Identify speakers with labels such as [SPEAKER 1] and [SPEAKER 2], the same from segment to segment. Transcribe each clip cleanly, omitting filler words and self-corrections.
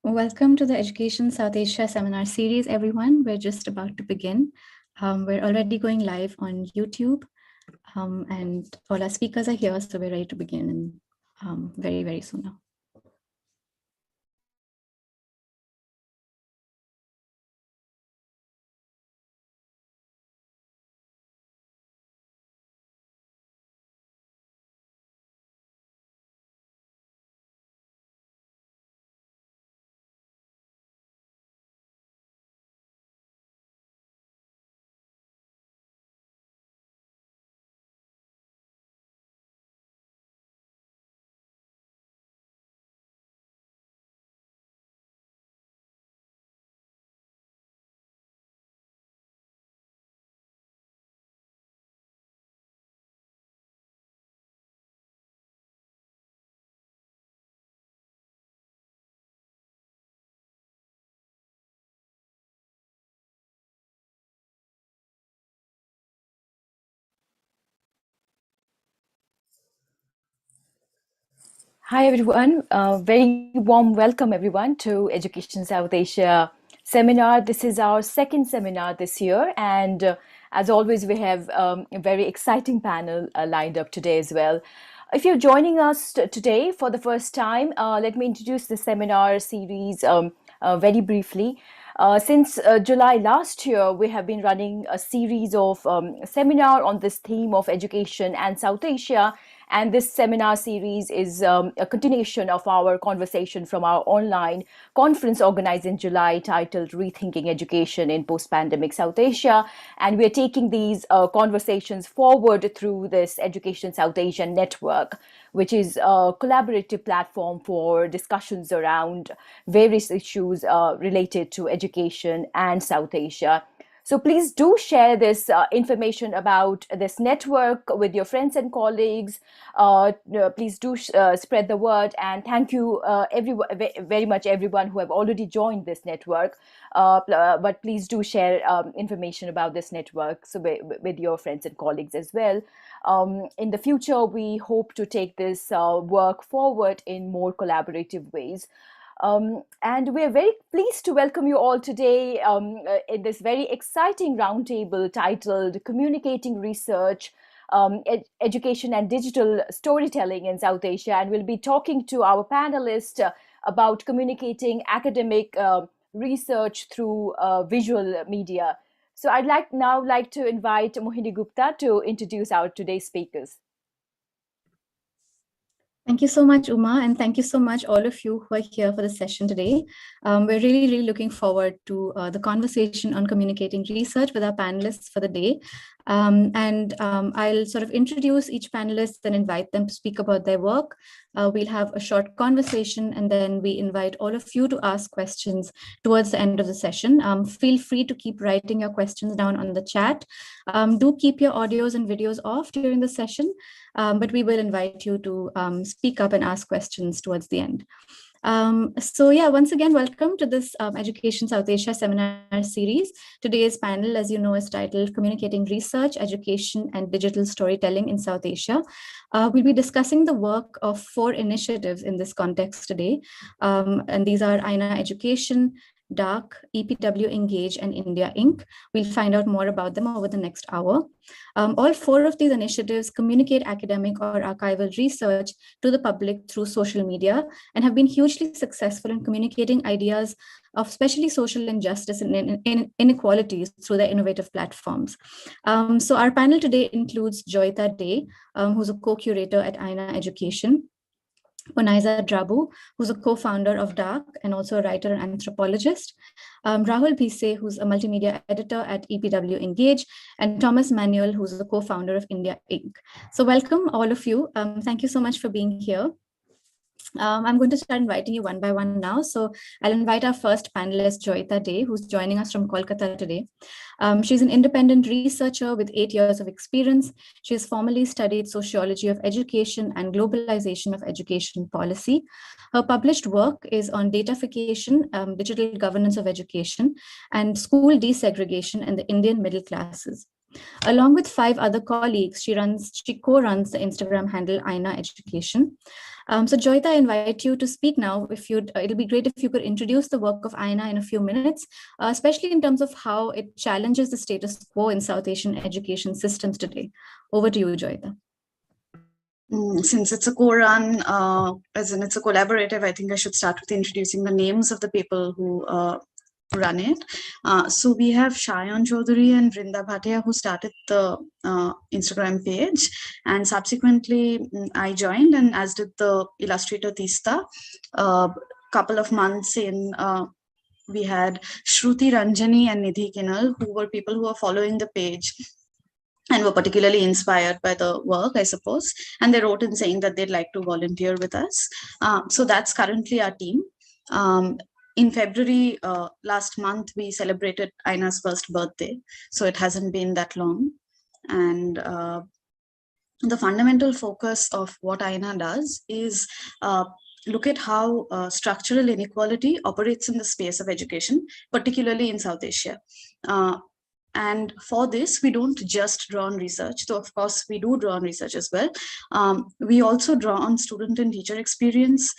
[SPEAKER 1] Welcome to the Education South Asia Seminar Series, everyone. We're just about to begin. We're already going live on YouTube, and all our speakers are here, so we're ready to begin very, very soon now.
[SPEAKER 2] Hi everyone, very warm welcome everyone to Education South Asia seminar. This is our second seminar this year, and as always we have a very exciting panel lined up today as well. If you're joining us today for the first time, let me introduce the seminar series very briefly. Since July last year, we have been running a series of seminar on this theme of education and South Asia. And this seminar series is a continuation of our conversation from our online conference organized in July titled Rethinking Education in Post-Pandemic South Asia. And we're taking these conversations forward through this Education South Asia network, which is a collaborative platform for discussions around various issues related to education and South Asia. So please do share this information about this network with your friends and colleagues. Please do spread the word, and thank you very much everyone who have already joined this network. But please do share information about this network with your friends and colleagues as well. In the future, we hope to take this work forward in more collaborative ways. And we're very pleased to welcome you all today in this very exciting roundtable titled Communicating Research, Education and Digital Storytelling in South Asia. And we'll be talking to our panelists about communicating academic research through visual media. So I'd like to invite Mohini Gupta to introduce our today's speakers.
[SPEAKER 1] Thank you so much, Uma, and thank you so much, all of you who are here for the session today. We're really looking forward to the conversation on communicating research with our panelists for the day. I'll sort of introduce each panelist and invite them to speak about their work. We'll have a short conversation, and then we invite all of you to ask questions towards the end of the session. Feel free to keep writing your questions down on the chat. Do keep your audios and videos off during the session, but we will invite you to speak up and ask questions towards the end. So yeah, once again, welcome to this Education South Asia seminar series. Today's panel, as you know, is titled Communicating Research, Education and Digital Storytelling in South Asia. We'll be discussing the work of 4 initiatives in this context today. And these are Aina Education, Daak, EPW Engage, and India Inc. We'll find out more about them over the next hour. All 4 of these initiatives communicate academic or archival research to the public through social media and have been hugely successful in communicating ideas of especially social injustice and inequalities through their innovative platforms. So our panel today includes Joyeeta, who's a co-curator at Aina Education, Onaiza Drabu, who's a co-founder of Daak and also a writer and anthropologist, Rahul Bhise, who's a multimedia editor at EPW Engage, and Thomas Manuel, who's the co-founder of India Inc. So welcome all of you. Thank you so much for being here. I'm going to start inviting you one by one now. So I'll invite our first panelist, Joyeeta, who's joining us from Kolkata today. She's an independent researcher with 8 years of experience. She has formerly studied sociology of education and globalization of education policy. Her published work is on datafication, digital governance of education, and school desegregation in the Indian middle classes. Along with 5 other colleagues, she co-runs the Instagram handle Aina Education. So Joyeeta, I invite you to speak now. If you'd, it'll be great if you could introduce the work of Aina in a few minutes, especially in terms of how it challenges the status quo in South Asian education systems today. Over to you, Joyeeta.
[SPEAKER 3] Since it's a co-run, as in it's a collaborative, I think I should start with introducing the names of the people who run it. So we have Shayan Chaudhary and Vrinda Bhatia who started the Instagram page, and subsequently I joined, and as did the illustrator Tista. Couple of months in, we had Shruti Ranjani and Nidhi Kinal, who were people who were following the page and were particularly inspired by the work, I suppose. And they wrote in saying that they'd like to volunteer with us. So that's currently our team. In February last month, we celebrated Aina's first birthday. So it hasn't been that long. And the fundamental focus of what Aina does is look at how structural inequality operates in the space of education, particularly in South Asia. And for this, we don't just draw on research, though of course we do draw on research as well. We also draw on student and teacher experience.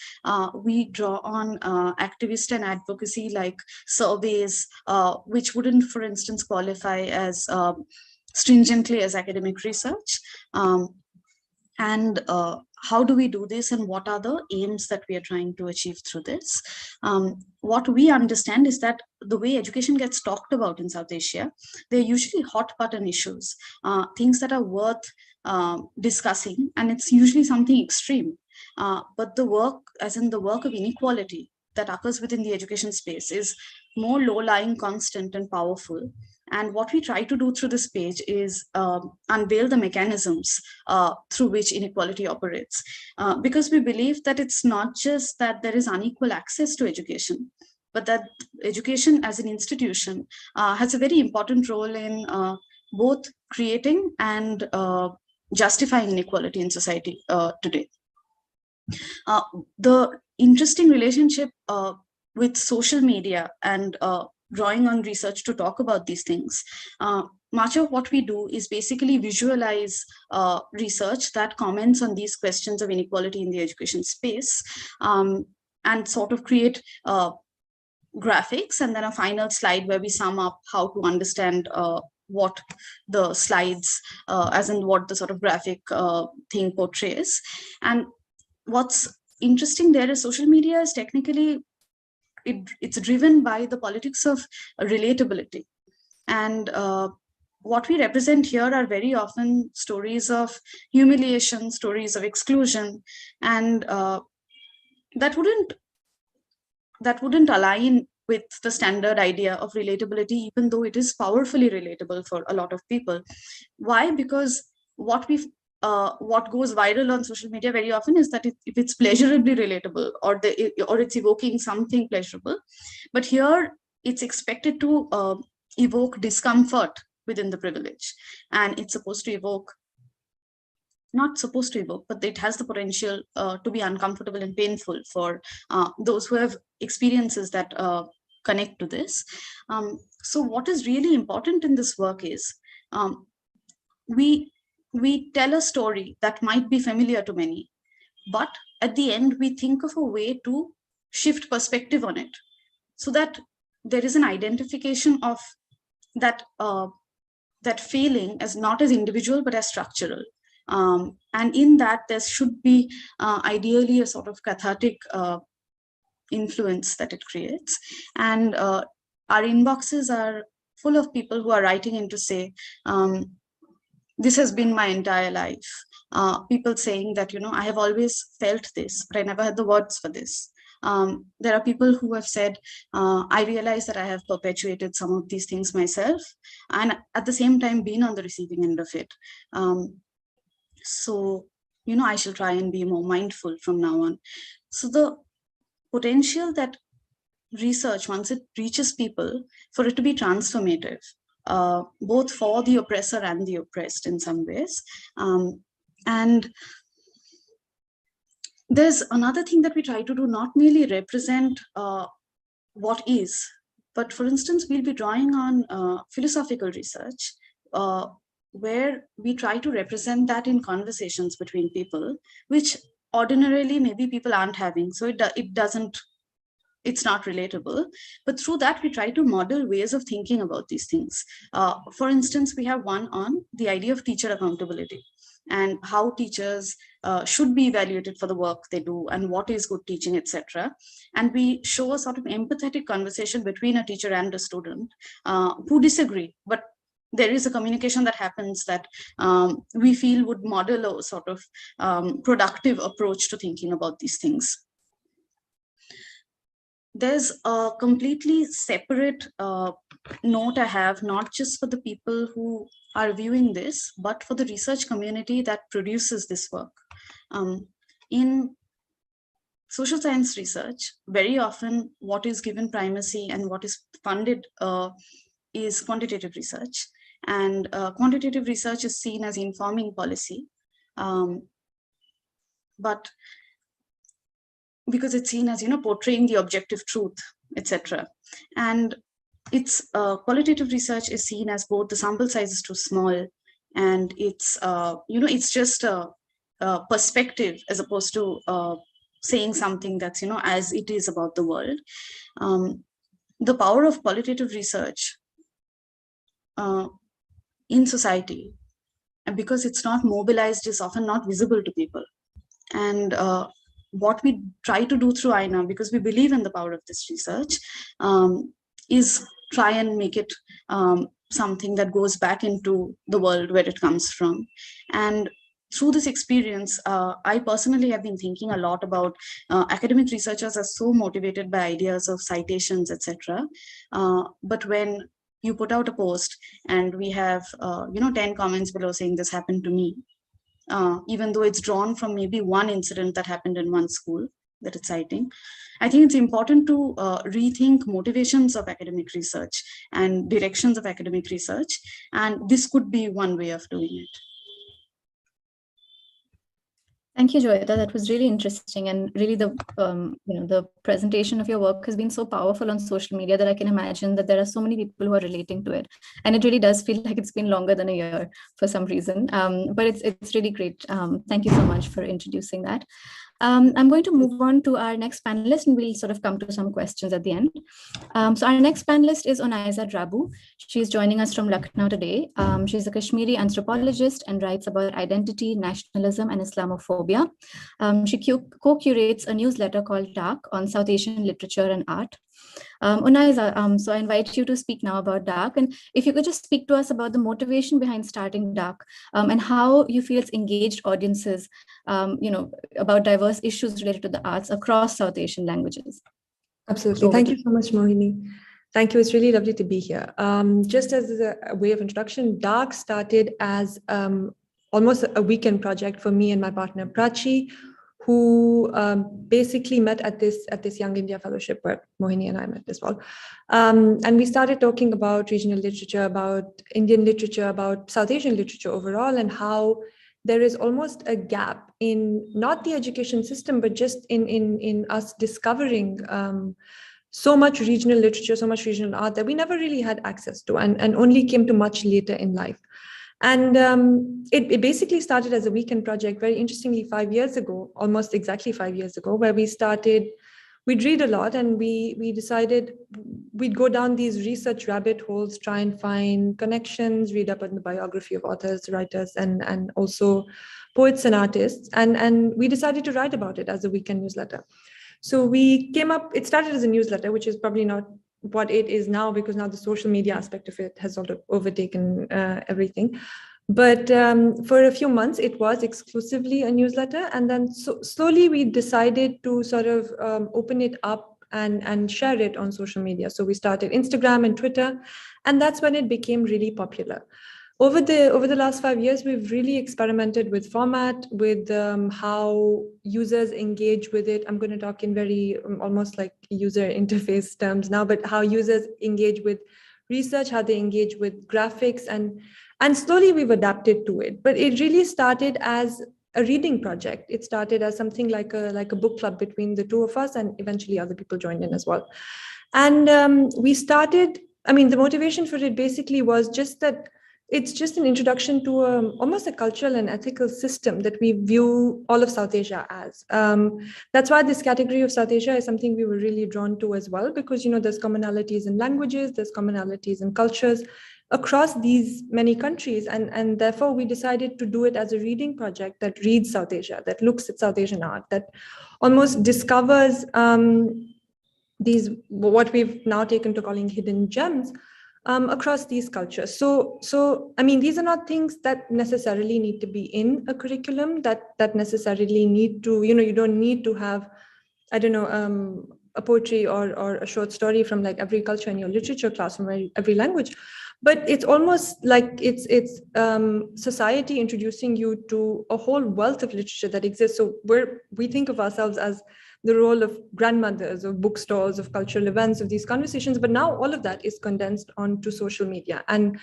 [SPEAKER 3] We draw on activist and advocacy like surveys, which wouldn't, for instance, qualify as stringently as academic research. And how do we do this, and what are the aims that we are trying to achieve through this? What we understand is that the way education gets talked about in South Asia, they're usually hot button issues, things that are worth discussing, and it's usually something extreme. But the work, as in the work of inequality that occurs within the education space, is more low-lying, constant, and powerful. And what we try to do through this page is unveil the mechanisms through which inequality operates. Because we believe that it's not just that there is unequal access to education, but that education as an institution has a very important role in both creating and justifying inequality in society today. The interesting relationship with social media and drawing on research to talk about these things. Much of what we do is basically visualize research that comments on these questions of inequality in the education space, and sort of create graphics and then a final slide where we sum up how to understand what the slides, as in what the sort of graphic thing portrays. And what's interesting there is social media is technically, it's driven by the politics of relatability. And what we represent here are very often stories of humiliation, stories of exclusion, and that wouldn't align with the standard idea of relatability, even though it is powerfully relatable for a lot of people. Why? Because what goes viral on social media very often is that if it's pleasurably relatable, or it's evoking something pleasurable, but here it's expected to evoke discomfort within the privilege, and it's supposed to evoke, not supposed to evoke, but it has the potential to be uncomfortable and painful for those who have experiences that connect to this. So what is really important in this work is we tell a story that might be familiar to many, but at the end, we think of a way to shift perspective on it so that there is an identification of that, that failing as not as individual, but as structural. And in that, there should be ideally a sort of cathartic influence that it creates. And our inboxes are full of people who are writing in to say, this has been my entire life. People saying that, I have always felt this, but I never had the words for this. There are people who have said, I realize that I have perpetuated some of these things myself, and at the same time been on the receiving end of it. So, I shall try and be more mindful from now on. So the potential that research, once it reaches people, for it to be transformative, both for the oppressor and the oppressed in some ways. And there's another thing that we try to do, not merely represent what is, but for instance, we'll be drawing on philosophical research, where we try to represent that in conversations between people, which ordinarily maybe people aren't having. So it's not relatable. But through that, we try to model ways of thinking about these things. For instance, we have one on the idea of teacher accountability and how teachers should be evaluated for the work they do and what is good teaching, etc. And we show a sort of empathetic conversation between a teacher and a student who disagree, but there is a communication that happens that we feel would model a sort of productive approach to thinking about these things. There's a completely separate note I have, not just for the people who are viewing this, but for the research community that produces this work. In social science research, very often what is given primacy and what is funded is quantitative research. And quantitative research is seen as informing policy. But because it's seen as, portraying the objective truth, etc. And it's qualitative research is seen as both the sample size is too small, and it's it's just a perspective as opposed to saying something that's as it is about the world. The power of qualitative research in society, and because it's not mobilized, is often not visible to people. And what we try to do through Aina, because we believe in the power of this research, is try and make it something that goes back into the world where it comes from. And through this experience, I personally have been thinking a lot about academic researchers are so motivated by ideas of citations, etc. But when you put out a post and we have 10 comments below saying this happened to me, even though it's drawn from maybe one incident that happened in one school that it's citing, I think it's important to rethink motivations of academic research and directions of academic research. And this could be one way of doing it.
[SPEAKER 1] Thank you, Joyeeta. That was really interesting, and really the presentation of your work has been so powerful on social media that I can imagine that there are so many people who are relating to it, and it really does feel like it's been longer than a year for some reason. But it's really great. Thank you so much for introducing that. I'm going to move on to our next panelist, and we'll sort of come to some questions at the end. So our next panelist is Onaiza Drabu. She's joining us from Lucknow today. She's a Kashmiri anthropologist and writes about identity, nationalism, and Islamophobia. She co-curates a newsletter called Daak on South Asian literature and art. Onaiza, so I invite you to speak now about Daak, and if you could just speak to us about the motivation behind starting Daak, and how you feel it's engaged audiences, about diverse issues related to the arts across South Asian languages.
[SPEAKER 4] Absolutely. Thank you so much, Mohini. Thank you. It's really lovely to be here. Just as a way of introduction, Daak started as almost a weekend project for me and my partner Prachi, who basically met at this Young India Fellowship where Mohini and I met as well. And we started talking about regional literature, about Indian literature, about South Asian literature overall, and how there is almost a gap in not the education system, but just in us discovering so much regional literature, so much regional art that we never really had access to, and only came to much later in life. And it basically started as a weekend project, very interestingly, 5 years ago, almost exactly 5 years ago, where we'd read a lot, and we decided we'd go down these research rabbit holes, try and find connections, read up on the biography of authors, writers, and also poets and artists. And we decided to write about it as a weekend newsletter. So it started as a newsletter, which is probably not what it is now, because now the social media aspect of it has sort of overtaken everything. But for a few months, it was exclusively a newsletter. And then slowly we decided to sort of open it up and share it on social media. So we started Instagram and Twitter, and that's when it became really popular. Over the last 5 years, we've really experimented with format, with how users engage with it. I'm going to talk in very almost like user interface terms now, but how users engage with research, how they engage with graphics, and slowly we've adapted to it. But it really started as a reading project. It started as something like a book club between the two of us, and eventually other people joined in as well. And we started, the motivation for it basically was just that it's just an introduction to almost a cultural and ethical system that we view all of South Asia as. That's why this category of South Asia is something we were really drawn to as well, because, you know, there's commonalities in languages, there's commonalities in cultures across these many countries. And therefore we decided to do it as a reading project that reads South Asia, that looks at South Asian art, that almost discovers these, what we've now taken to calling hidden gems, across these cultures. So I mean, these are not things that necessarily need to be in a curriculum, that necessarily need to, you know, you don't need to have, I don't know, a poetry or a short story from like every culture in your literature class, from every language. But it's almost like it's society introducing you to a whole wealth of literature that exists. So we think of ourselves as the role of grandmothers, of bookstores, of cultural events, of these conversations. But now all of that is condensed onto social media. And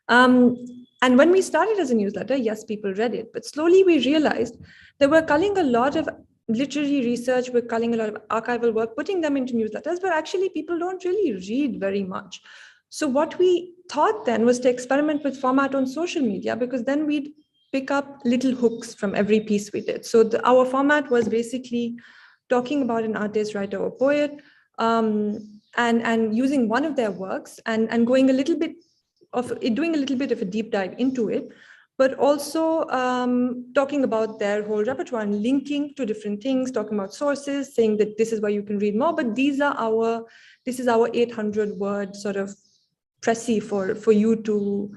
[SPEAKER 4] when we started as a newsletter, yes, people read it. But slowly we realized that we're culling a lot of literary research, we're culling a lot of archival work, putting them into newsletters, but actually people don't really read very much. So what we thought then was to experiment with format on social media, because then we'd pick up little hooks from every piece we did. So our format was basically talking about an artist, writer, or poet, and using one of their works and going a little bit of it, doing a little bit of a deep dive into it, but also talking about their whole repertoire and linking to different things, talking about sources, saying that this is where you can read more, but this is our 800-word sort of précis for you to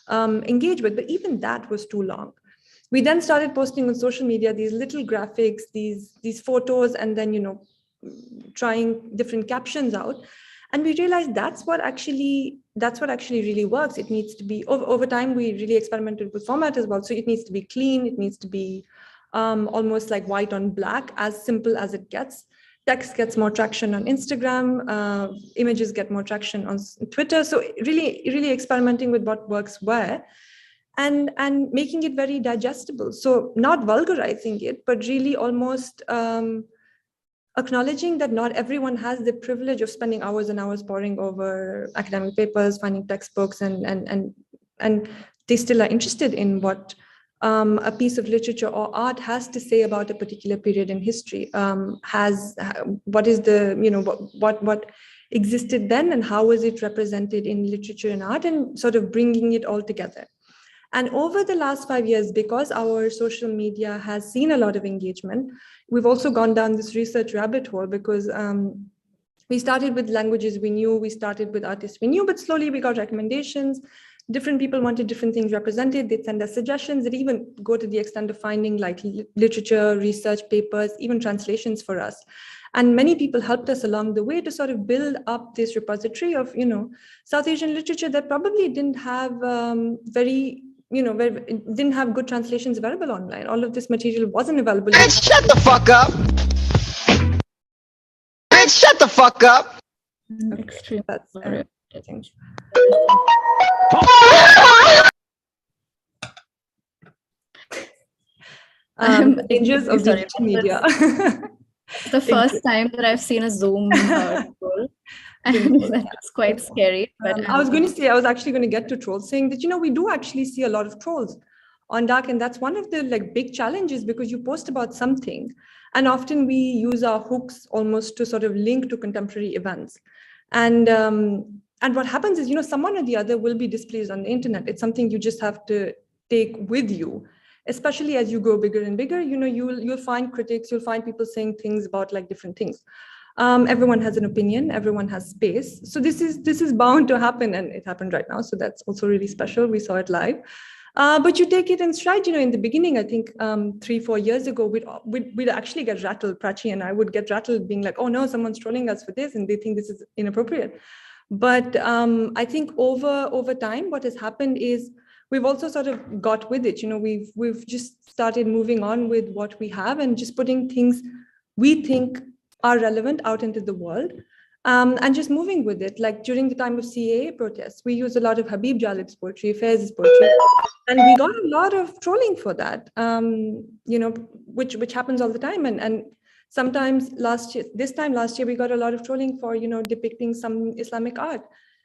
[SPEAKER 4] engage with. But even that was too long. We then started posting on social media these little graphics, these photos, and then, you know, trying different captions out. And we realized that's what actually really works. It needs to be, over time, we really experimented with format as well. So it needs to be clean. It needs to be almost like white on black, as simple as it gets. Text gets more traction on Instagram. Images get more traction on Twitter. So really experimenting with what works where. And making it very digestible. So not vulgarizing it, but really almost acknowledging that not everyone has the privilege of spending hours and hours poring over academic papers, finding textbooks, and they still are interested in what a piece of literature or art has to say about a particular period in history. What is the, you know, what existed then, and how was it represented in literature and art, and sort of bringing it all together. And over the last 5 years, because our social media has seen a lot of engagement, we've also gone down this research rabbit hole, because we started with languages we knew, we started with artists we knew, but slowly we got recommendations. Different people wanted different things represented. They'd send us suggestions. They'd even go to the extent of finding like literature, research papers, even translations for us. And many people helped us along the way to sort of build up this repository of, you know, South Asian literature that probably didn't have didn't have good translations available online. All of this material wasn't available.
[SPEAKER 5] Bitch, shut the fuck up! Bitch, shut the fuck up!
[SPEAKER 1] Extreme.
[SPEAKER 4] That's dangers of digital media.
[SPEAKER 1] It's the first time that I've seen a Zoom troll. And that's quite scary. But
[SPEAKER 4] I was actually going to get to trolls, saying that, you know, we do actually see a lot of trolls on Daak, and that's one of the like big challenges, because you post about something, and often we use our hooks almost to sort of link to contemporary events. And what happens is, you know, someone or the other will be displeased on the internet. It's something you just have to take with you, especially as you go bigger and bigger. You know, you'll find critics, you'll find people saying things about like different things. Everyone has an opinion, everyone has space. So this is bound to happen, and it happened right now. So that's also really special. We saw it live. But you take it in stride. You know, in the beginning, I think 3-4 years ago, we'd actually get rattled. Prachi and I would get rattled, being like, oh no, someone's trolling us for this, and they think this is inappropriate. But I think over time, what has happened is we've also sort of got with it. You know, we've just started moving on with what we have and just putting things we think are relevant out into the world, and just moving with it. Like during the time of CAA protests, we used a lot of Habib Jalib's poetry, Faiz's poetry, and we got a lot of trolling for that, you know, which happens all the time. And sometimes this time last year, we got a lot of trolling for, you know, depicting some Islamic art.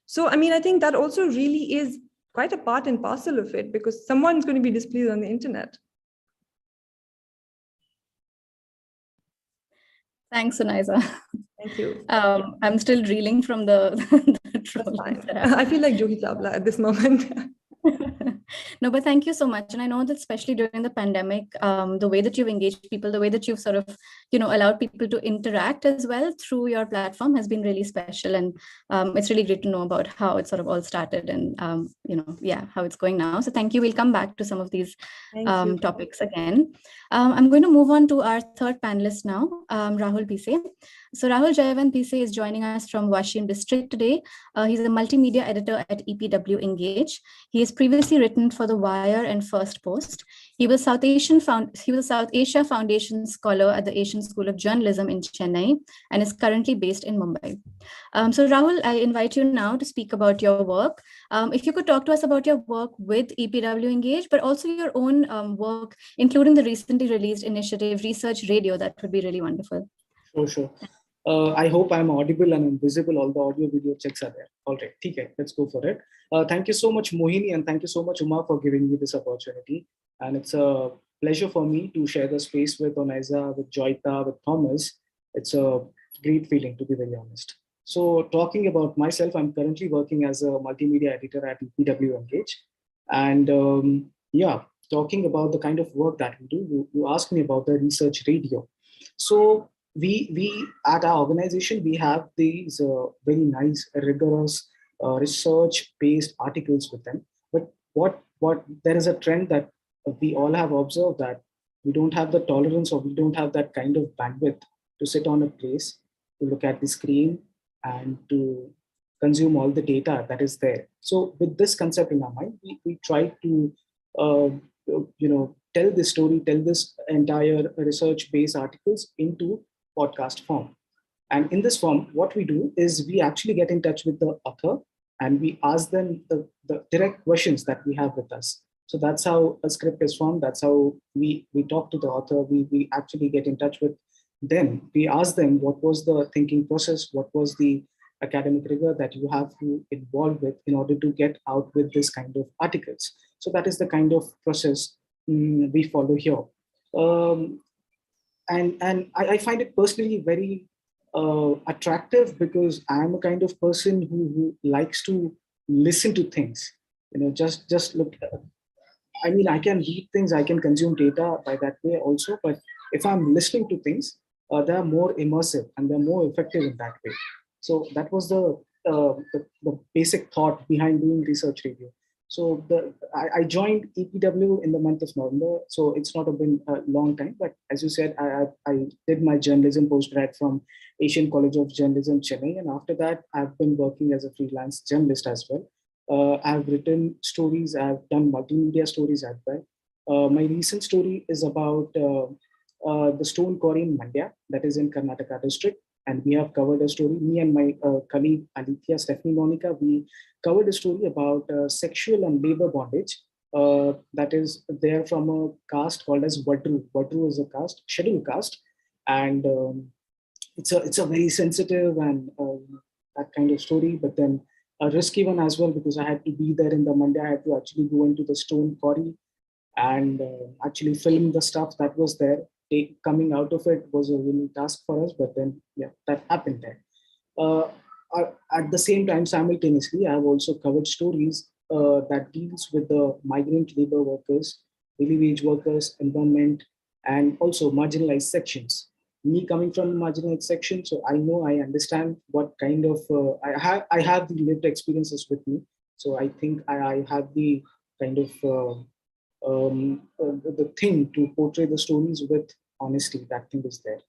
[SPEAKER 4] So, I mean, I think that also really is quite a part and parcel of it, because someone's going to be displeased on the internet.
[SPEAKER 1] Thanks, Onaiza.
[SPEAKER 4] Thank you.
[SPEAKER 1] I'm still reeling from the trolling that happened.
[SPEAKER 4] I feel like Joyeeta at this moment.
[SPEAKER 1] No, but thank you so much. And I know that especially during the pandemic, the way that you've engaged people, the way that you've sort of, allowed people to interact as well through your platform has been really special. And it's really great to know about how it sort of all started and, how it's going now. So thank you. We'll come back to some of these topics again. I'm going to move on to our third panelist now, Rahul Bhise. So Rahul Bhise is joining us from Washim district today. He's a multimedia editor at EPW Engage. He has previously written for The Wire and First Post. He was South Asia Foundation Scholar at the Asian School of Journalism in Chennai and is currently based in Mumbai. So Rahul, I invite you now to speak about your work. If you could talk to us about your work with EPW Engage, but also your own work, including the recently released initiative Research Radio, that would be really wonderful.
[SPEAKER 6] Sure. I hope I'm audible and invisible. All the audio video checks are there. All right, okay, let's go for it. Thank you so much, Mohini, and thank you so much, Uma, for giving me this opportunity. And it's a pleasure for me to share the space with Onaiza, with Joyeeta, with Thomas. It's a great feeling, to be very honest. So talking about myself, I'm currently working as a multimedia editor at EPW Engage. And talking about the kind of work that we do, you asked me about the Research Radio. So we at our organization, we have these very nice, rigorous research-based articles with them. But what there is a trend that we all have observed, that we don't have the tolerance, or we don't have that kind of bandwidth to sit on a place, to look at the screen and to consume all the data that is there. So with this concept in our mind, we try to tell this story, tell this entire research-based articles into podcast form. And in this form, what we do is we actually get in touch with the author and we ask them the direct questions that we have with us. So that's how a script is formed. That's how we talk to the author. We actually get in touch with them. We ask them what was the thinking process, what was the academic rigor that you have to involve with in order to get out with this kind of articles. So that is the kind of process we follow here. And I find it personally very attractive, because I'm a kind of person who likes to listen to things. Just look. I mean, I can read things, I can consume data by that way also. But if I'm listening to things, they are more immersive and they're more effective in that way. So that was the basic thought behind doing Research Radio. So I joined EPW in the month of November, so it's not been a long time. But as you said, I did my journalism postgrad from Asian College of Journalism, Chennai. And after that, I've been working as a freelance journalist as well. I've written stories, I've done multimedia stories as well. My recent story is about the stone quarry in Mandya, that is in Karnataka district. And we have covered a story, me and my colleague Alithia Stephanie Monica, we covered a story about sexual and labor bondage that is there from a caste called as Vadru. Vadru is a caste, scheduled caste. And it's a very sensitive and that kind of story, but then a risky one as well, because I had to be there in the Mandya. I had to actually go into the stone quarry and actually film the stuff that was there. Coming out of it was a really task for us, but then that happened there. At the same time, simultaneously, I have also covered stories that deals with the migrant labor workers, daily wage workers, environment, and also marginalized sections. Me coming from the marginalized section, so I know, I understand what kind of I have the lived experiences with me. So I think I have the kind of the thing to portray the stories with honesty. That thing is there.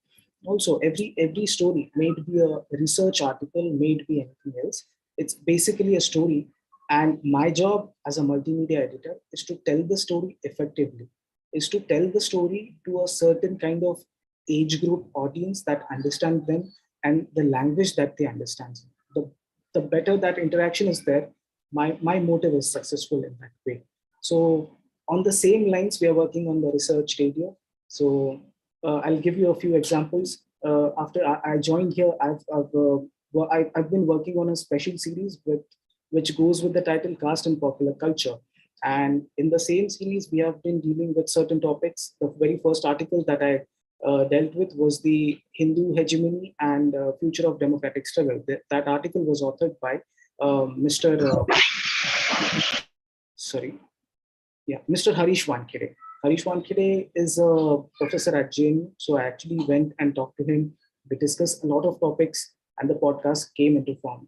[SPEAKER 6] Also, every story, may it be a research article, may it be anything else, it's basically a story. And my job as a multimedia editor is to tell the story effectively, is to tell the story to a certain kind of age group audience that understand them and the language that they understand. The better that interaction is there, my motive is successful in that way. So on the same lines, we are working on the Research Radio. So I'll give you a few examples. After I joined here, I've been working on a special series with which goes with the title Caste and Popular Culture. And in the same series, we have been dealing with certain topics. The very first article that I dealt with was the Hindu hegemony and future of democratic struggle. That article was authored by Mr. Mr. Harish Wankhede. Harish Wankhede is a professor at JNU, so I actually went and talked to him. We discussed a lot of topics, and the podcast came into form.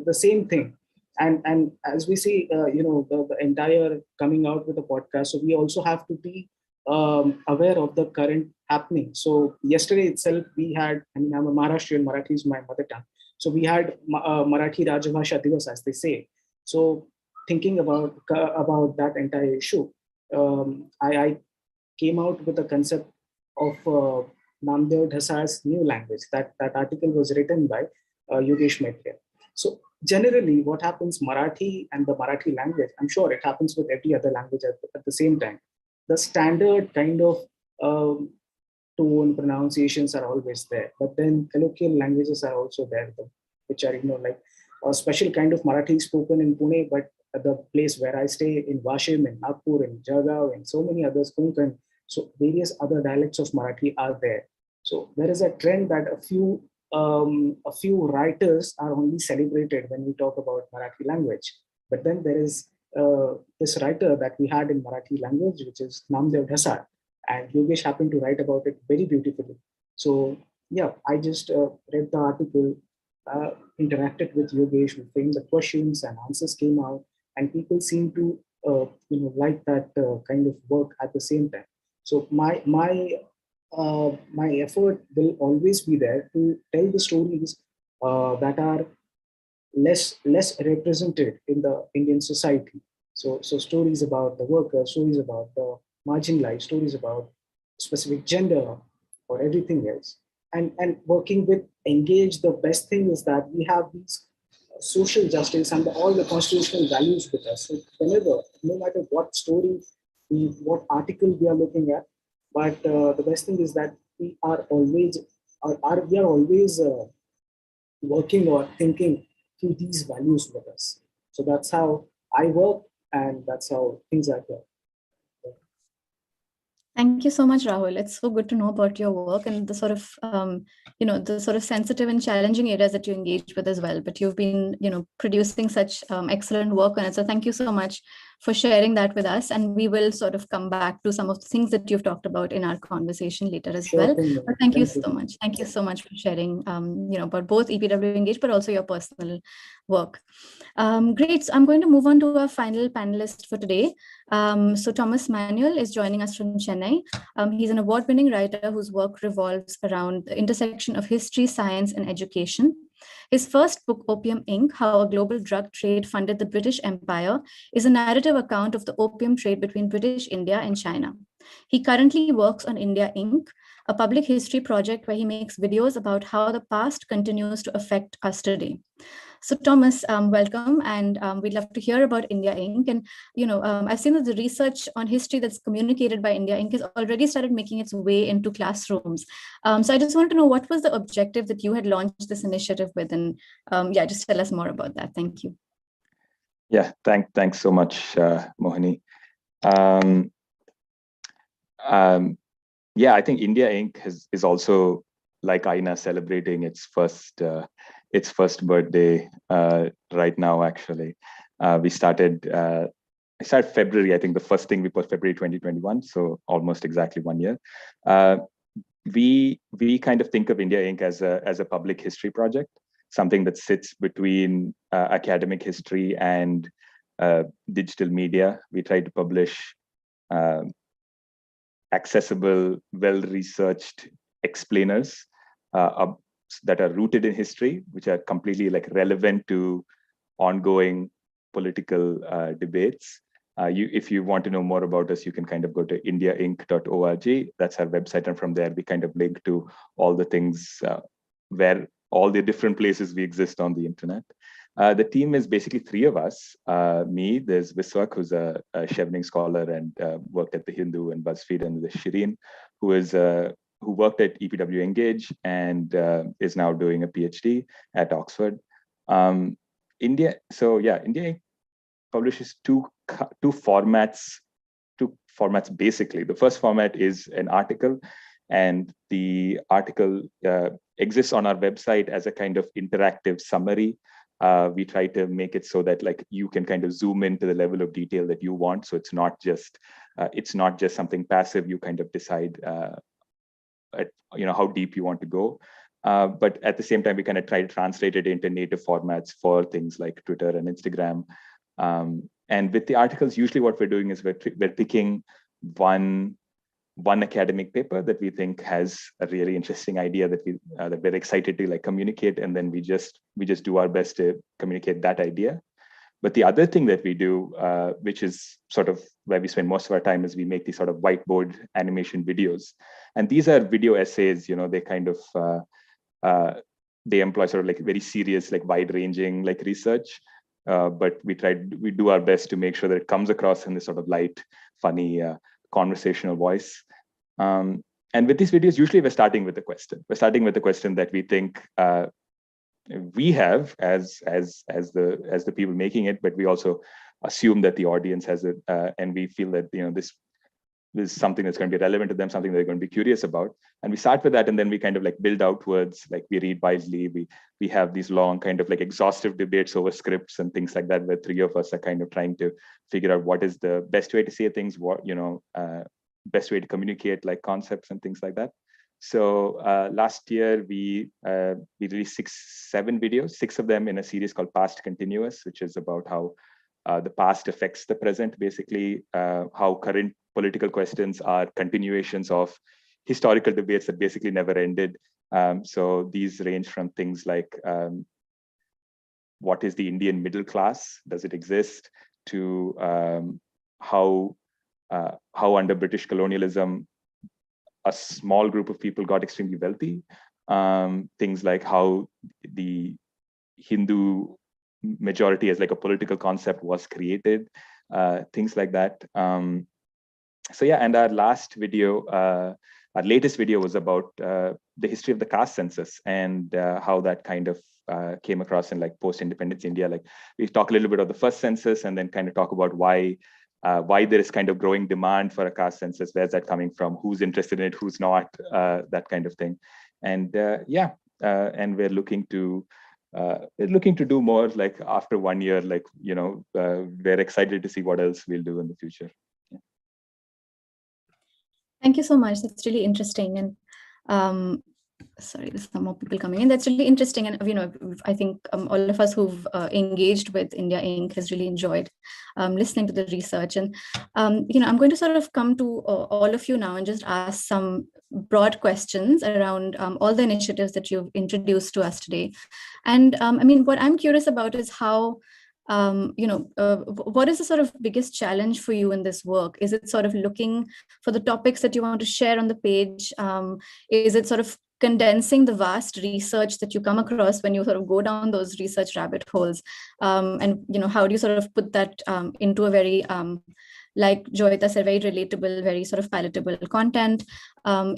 [SPEAKER 6] The same thing, and as we see, the entire coming out with a podcast. So we also have to be aware of the current happening. So yesterday itself, we had. I mean, I'm a Maharashtrian. Marathi is my mother tongue. So we had Marathi Rajabhasha Divas, as they say. So thinking about that entire issue, I came out with a concept of Namdev Dhasa's new language. That article was written by Yogesh Maitre. So generally, what happens Marathi and the Marathi language, I'm sure it happens with every other language at the same time. The standard kind of tone, pronunciations are always there, but then colloquial languages are also there, which are like a special kind of Marathi spoken in Pune, but at the place where I stay in Washim, in Nagpur, in Jalgaon, and so many others, Konkan. So various other dialects of Marathi are there. So there is a trend that a few writers are only celebrated when we talk about Marathi language. But then there is this writer that we had in Marathi language, which is Namdev Dhasa, and Yogesh happened to write about it very beautifully. So yeah, I just read the article, interacted with Yogesh, we framed the questions and answers came out, and people seem to like that kind of work at the same time. So my effort will always be there to tell the stories that are less represented in the Indian society. So stories about the worker, stories about the marginalized, stories about specific gender or everything else. And working with Engage, the best thing is that we have these social justice and all the constitutional values with us. So whenever, no matter what story, what article we are looking at, but the best thing is that we are always working or thinking through these values with us. So that's how I work, and that's how things are here.
[SPEAKER 1] Thank you so much, Rahul. It's so good to know about your work and the sort of, the sort of sensitive and challenging areas that you engage with as well. But you've been, producing such excellent work on it. So thank you so much for sharing that with us. And we will sort of come back to some of the things that you've talked about in our conversation later as well. But thank you so much. Thank you so much for sharing, about both EPW Engage, but also your personal work. Great. So I'm going to move on to our final panelist for today. So Thomas Manuel is joining us from Chennai. He's an award-winning writer whose work revolves around the intersection of history, science, and education. His first book, Opium Inc., How a Global Drug Trade Funded the British Empire, is a narrative account of the opium trade between British India and China. He currently works on India Inc., a public history project where he makes videos about how the past continues to affect us today. So Thomas, welcome, and we'd love to hear about India Inc. And I've seen that the research on history that's communicated by India Inc. has already started making its way into classrooms. So I just wanted to know, what was the objective that you had launched this initiative with, and just tell us more about that. Thank you.
[SPEAKER 7] Yeah, thanks so much, Mohini. I think India Inc. is also, like Aina, celebrating its first birthday right now. Actually, I started February. I think the first thing we put February 2021, so almost exactly 1 year. We kind of think of India Inc. as a public history project, something that sits between academic history and digital media. We try to publish accessible, well-researched explainers that are rooted in history, which are completely relevant to ongoing political debates. If you want to know more about us, you can kind of go to indiainc.org. That's our website, and from there we kind of link to all the things where all the different places we exist on the internet. The team is basically three of us. Me, there's Viswak, who's a Chevening scholar and worked at The Hindu and BuzzFeed, and there's Shireen, who worked at EPW Engage and is now doing a PhD at Oxford. India publishes two formats basically. The first format is an article, and the article exists on our website as a kind of interactive summary. We try to make it so that like you can kind of zoom into the level of detail that you want. So it's not just something passive. You kind of decide how deep you want to go. But at the same time, we kind of try to translate it into native formats for things like Twitter and Instagram. And with the articles, usually what we're doing is we're picking one academic paper that we think has a really interesting idea that we're excited to like communicate, and then we just do our best to communicate that idea. But the other thing that we do, which is sort of where we spend most of our time, is we make these sort of whiteboard animation videos, and these are video essays. They kind of they employ sort of like very serious, like wide-ranging like research. But we do our best to make sure that it comes across in this sort of light, funny, conversational voice. And with these videos, usually we're starting with a question. We're starting with a question that we think we have as the people making it, but we also assume that the audience has it, and we feel that this is something that's going to be relevant to them, something they're going to be curious about. And we start with that, and then we kind of like build outwards. Like we read widely, we have these long kind of like exhaustive debates over scripts and things like that, where three of us are kind of trying to figure out what is the best way to say things, best way to communicate like concepts and things like that. So last year we released 7 videos, 6 of them in a series called Past Continuous, which is about how the past affects the present, basically how current political questions are continuations of historical debates that basically never ended. So these range from things like what is the Indian middle class? Does it exist? To how under British colonialism, a small group of people got extremely wealthy. Things like how the Hindu majority as like a political concept was created, things like that. So yeah, and our latest video was about the history of the caste census and how that kind of came across in like post-independence India. Like we talk a little bit of the first census, and then kind of talk about why there is kind of growing demand for a caste census. Where's that coming from? Who's interested in it? Who's not? That kind of thing. And and we're looking to do more. Like after 1 year, like we're excited to see what else we'll do in the future.
[SPEAKER 1] Thank you so much. That's really interesting. And sorry, there's some more people coming in. That's really interesting. And, I think all of us who've engaged with India Inc. has really enjoyed listening to the research. And, I'm going to sort of come to all of you now and just ask some broad questions around all the initiatives that you've introduced to us today. And what I'm curious about is how, what is the sort of biggest challenge for you in this work? Is it sort of looking for the topics that you want to share on the page? Is it sort of condensing the vast research that you come across when you sort of go down those research rabbit holes? And, how do you sort of put that into a very, like Joyeeta said, very relatable, very sort of palatable content?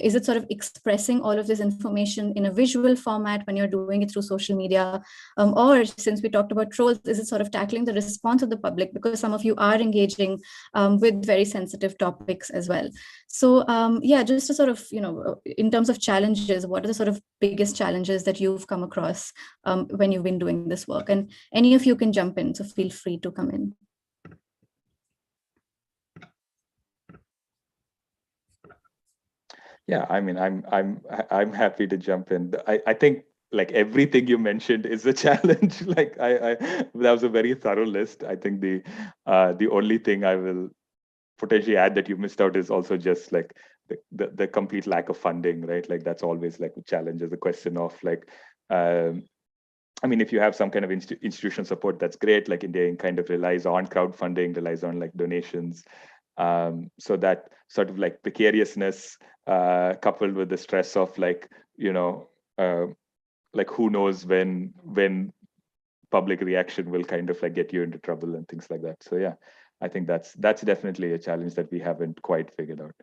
[SPEAKER 1] Is it sort of expressing all of this information in a visual format when you're doing it through social media? Or since we talked about trolls, is it sort of tackling the response of the public? Because some of you are engaging with very sensitive topics as well. So just to sort of, in terms of challenges, what are the sort of biggest challenges that you've come across when you've been doing this work? And any of you can jump in, so feel free to come in.
[SPEAKER 7] Yeah, I mean, I'm happy to jump in. I think like everything you mentioned is a challenge. Like that was a very thorough list. I think the only thing I will potentially add that you missed out is also just like the complete lack of funding, right? Like that's always like a challenge. Is a question of like, if you have some kind of institutional support, that's great. Like India kind of relies on crowdfunding, relies on like donations. So that sort of like precariousness coupled with the stress of like like who knows when public reaction will kind of like get you into trouble and things like that. So yeah, I think that's definitely a challenge that we haven't quite figured out.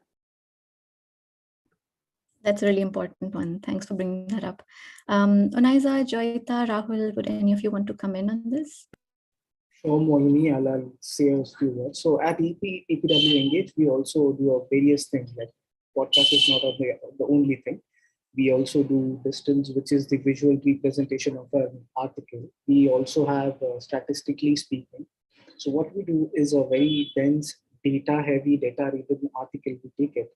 [SPEAKER 1] That's a really important one. Thanks for bringing that up. Onaiza, Joyeeta, Rahul, would any of you want to come in on this?
[SPEAKER 6] Sure, Mohini, I'll say a few words. So at EPW Engage, we also do various things, like podcast is not the only thing. We also do distance, which is the visual representation of an article. We also have statistically speaking. So what we do is a very dense, data-heavy, data-driven article. We take it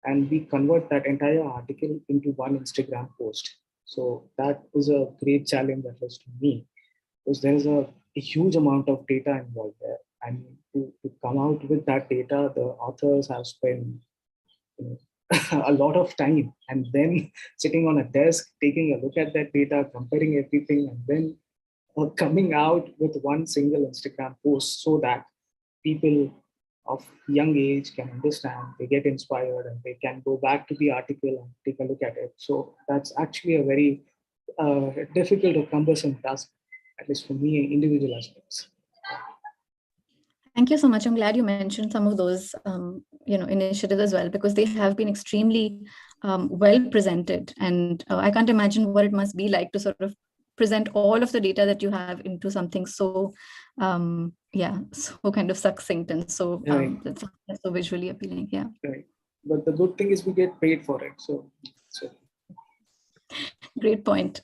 [SPEAKER 6] and we convert that entire article into one Instagram post. So that is a great challenge, at least to me, because there's a huge amount of data involved there. And to come out with that data, the authors have spent a lot of time, and then sitting on a desk, taking a look at that data, comparing everything, and then coming out with one single Instagram post so that people of young age can understand, they get inspired, and they can go back to the article and take a look at it. So that's actually a very difficult or cumbersome task, at least for me, in individual aspects.
[SPEAKER 1] Thank you so much. I'm glad you mentioned some of those, initiatives as well, because they have been extremely well presented. And I can't imagine what it must be like to sort of present all of the data that you have into something so, so kind of succinct and so, that's so visually appealing. Yeah.
[SPEAKER 6] Right. But the good thing is we get paid for it. So.
[SPEAKER 1] Great point.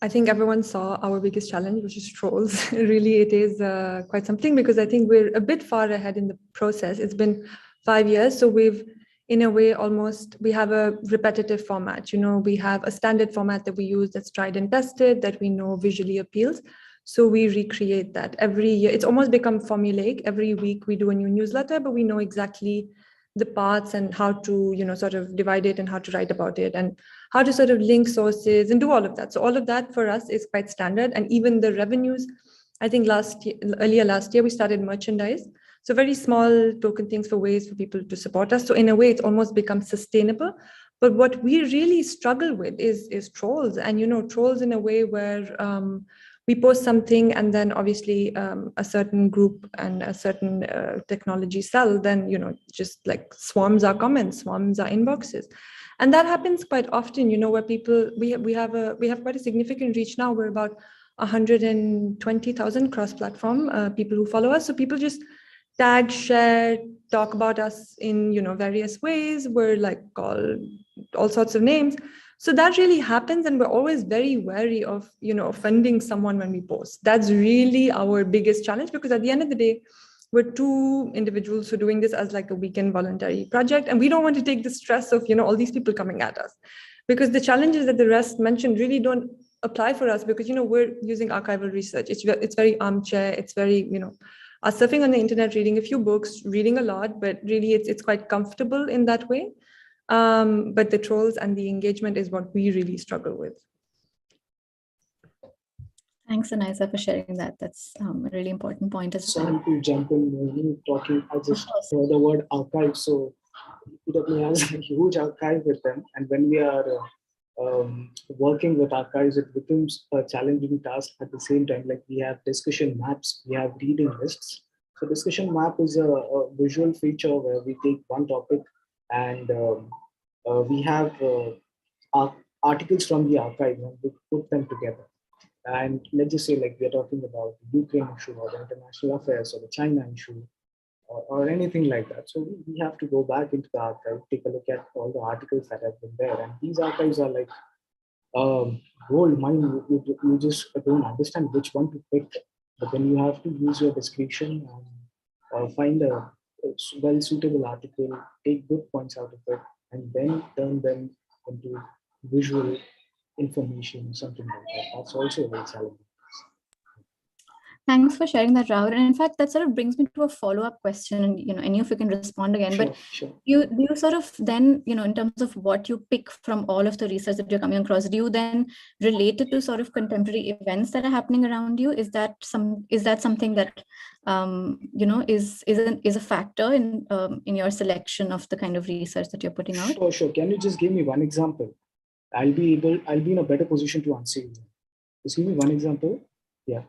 [SPEAKER 4] I think everyone saw our biggest challenge, which is trolls. Really, it is quite something, because I think we're a bit far ahead in the process. It's been 5 years. So we've, in a way, we have a repetitive format. We have a standard format that we use that's tried and tested, that we know visually appeals. So we recreate that every year. It's almost become formulaic. Every week we do a new newsletter, but we know exactly the parts and how to, sort of divide it and how to write about it and how to sort of link sources and do all of that. So all of that for us is quite standard. And even the revenues, I think earlier last year, we started merchandise. So very small token things for ways for people to support us. So in a way, it's almost become sustainable. But what we really struggle with is trolls. And, trolls in a way where we post something and then obviously a certain group and a certain technology cell then, just like swarms our comments, swarms our inboxes. And that happens quite often, where people, we have quite a significant reach now. We're about 120,000 cross-platform people who follow us. So people just tag, share, talk about us in, various ways. We're like called all sorts of names. So that really happens. And we're always very wary of, offending someone when we post. That's really our biggest challenge, because at the end of the day, we're two individuals who are doing this as like a weekend voluntary project. And we don't want to take the stress of, all these people coming at us, because the challenges that the rest mentioned really don't apply for us, because, we're using archival research. It's very armchair. It's very, surfing on the internet, reading a few books, reading a lot, but really it's quite comfortable in that way. But the trolls and the engagement is what we really struggle with.
[SPEAKER 1] Thanks, Onaiza, for sharing that. That's a really important point as well.
[SPEAKER 6] Sorry to jump in when you talking. I just heard the word archive. So EPW has a huge archive with them, and when we are working with archives, it becomes a challenging task at the same time. Like we have discussion maps, we have reading lists. So discussion map is a visual feature where we take one topic and we have articles from the archive and we put them together. And let's just say, like, we're talking about the Ukraine issue or the international affairs or the China issue or anything like that. So we have to go back into the archive, take a look at all the articles that have been there. And these archives are like gold mine. You just don't understand which one to pick. But then you have to use your discretion and find a well-suitable article, take good points out of it, and then turn them into visual information, something like that. That's also very challenging.
[SPEAKER 1] Thanks for sharing that, Rahul. And in fact, that sort of brings me to a follow-up question, and any of you can respond again.
[SPEAKER 6] Sure,
[SPEAKER 1] but
[SPEAKER 6] sure.
[SPEAKER 1] you sort of then, in terms of what you pick from all of the research that you're coming across, do you then relate it to sort of contemporary events that are happening around you? Is that something that is a factor in your selection of the kind of research that you're putting out?
[SPEAKER 6] Sure. Can you just give me one example? I'll be in a better position to answer you. Just give me one example. Yeah.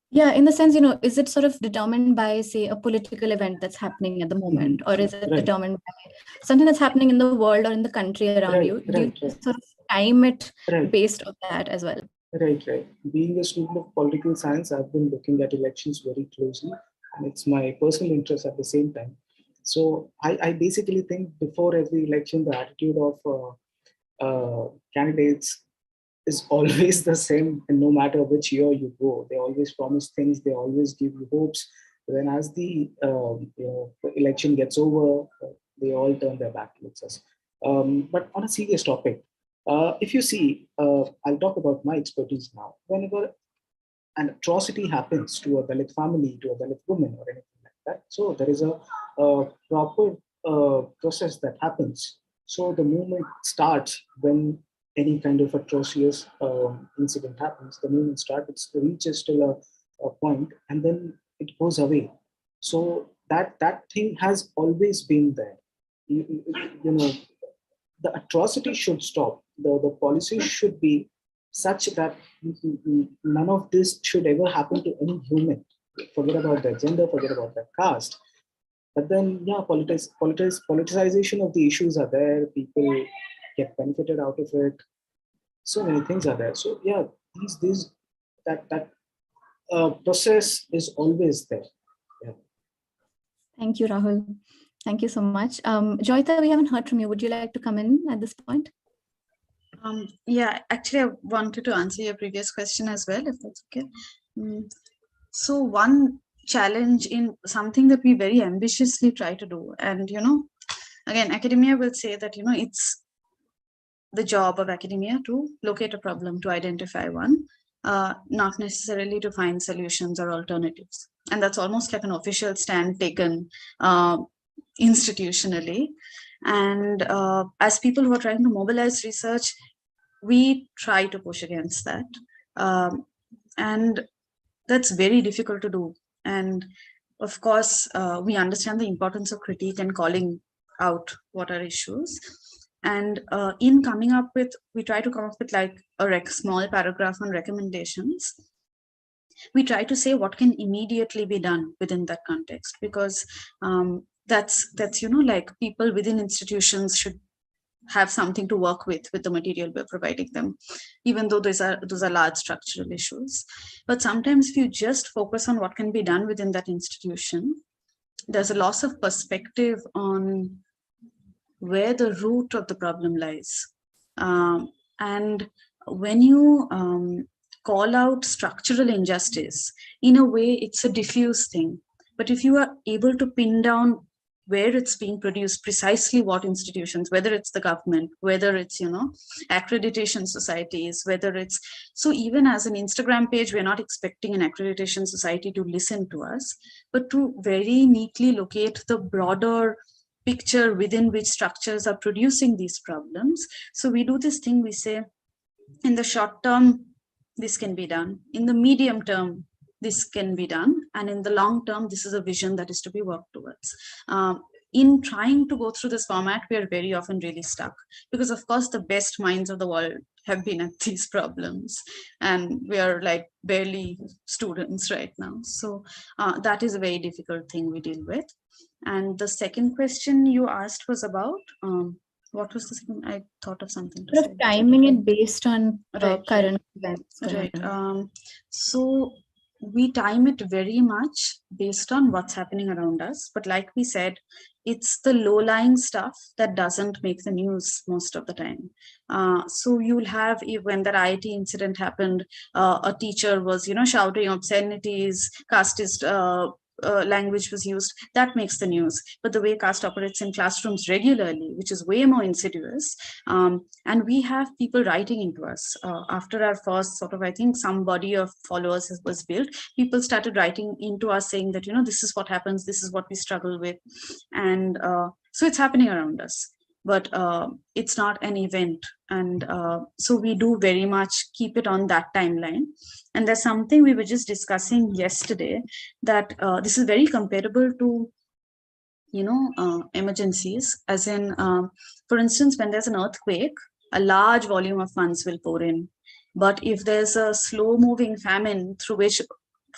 [SPEAKER 1] Yeah, in the sense, is it sort of determined by, say, a political event that's happening at the moment, or is it determined by something that's happening in the world or in the country around you? Do you sort of time it based on that as well?
[SPEAKER 6] Right. Being a student of political science, I've been looking at elections very closely, and it's my personal interest at the same time. So I basically think before every election, the attitude of candidates is always the same, and no matter which year you go, they always promise things, they always give you hopes. But then as the election gets over, they all turn their back towards us. But on a serious topic, if you see, I'll talk about my expertise now. Whenever an atrocity happens to a Dalit family, to a Dalit woman, or anything like that, so there is a proper process that happens. So the movement starts when any kind of atrocious incident happens. The movement starts, it reaches till a point, and then it goes away. So that thing has always been there. You know, the atrocity should stop. The policy should be such that none of this should ever happen to any human. Forget about their gender, forget about their caste. But then, yeah, politicization of the issues are there. People get benefited out of it. So many things are there. So yeah, that process is always there. Yeah.
[SPEAKER 1] Thank you, Rahul. Thank you so much. Joyeeta, we haven't heard from you. Would you like to come in at this point?
[SPEAKER 3] Yeah, actually, I wanted to answer your previous question as well, if that's okay. So one challenge in something that we very ambitiously try to do, and again, academia will say that it's the job of academia to locate a problem, to identify one, not necessarily to find solutions or alternatives. And that's almost like an official stand taken institutionally. And as people who are trying to mobilize research, we try to push against that. And that's very difficult to do. And of course, we understand the importance of critique and calling out what are issues. And in coming up with, we try to come up with like a small paragraph on recommendations. We try to say what can immediately be done within that context, because that's like people within institutions should have something to work with the material we're providing them, even though those are large structural issues. But sometimes if you just focus on what can be done within that institution, there's a loss of perspective on where the root of the problem lies. And when you call out structural injustice, in a way, it's a diffuse thing. But if you are able to pin down where it's being produced, precisely what institutions, whether it's the government, whether it's, accreditation societies, whether it's, so even as an Instagram page, we're not expecting an accreditation society to listen to us, but to very neatly locate the broader picture within which structures are producing these problems. So we do this thing, we say, in the short term, this can be done. In the medium term, this can be done. And in the long term, this is a vision that is to be worked towards. In trying to go through this format, we are very often really stuck, because of course, the best minds of the world have been at these problems, and we are like barely students right now. So that is a very difficult thing we deal with. And the second question you asked was about, what was the second? I thought of something to say.
[SPEAKER 1] Timing it based on current events.
[SPEAKER 3] Right. So we time it very much based on what's happening around us. But like we said, it's the low-lying stuff that doesn't make the news most of the time. So you'll have, when that IIT incident happened, a teacher was, shouting obscenities, casteist language was used, that makes the news. But the way caste operates in classrooms regularly, which is way more insidious, and we have people writing into us. After our first sort of, I think, some body of followers was built, people started writing into us saying that, this is what happens, this is what we struggle with. And so it's happening around us, but it's not an event. And so we do very much keep it on that timeline. And there's something we were just discussing yesterday, that this is very comparable to, emergencies, as in, for instance, when there's an earthquake, a large volume of funds will pour in. But if there's a slow moving famine through which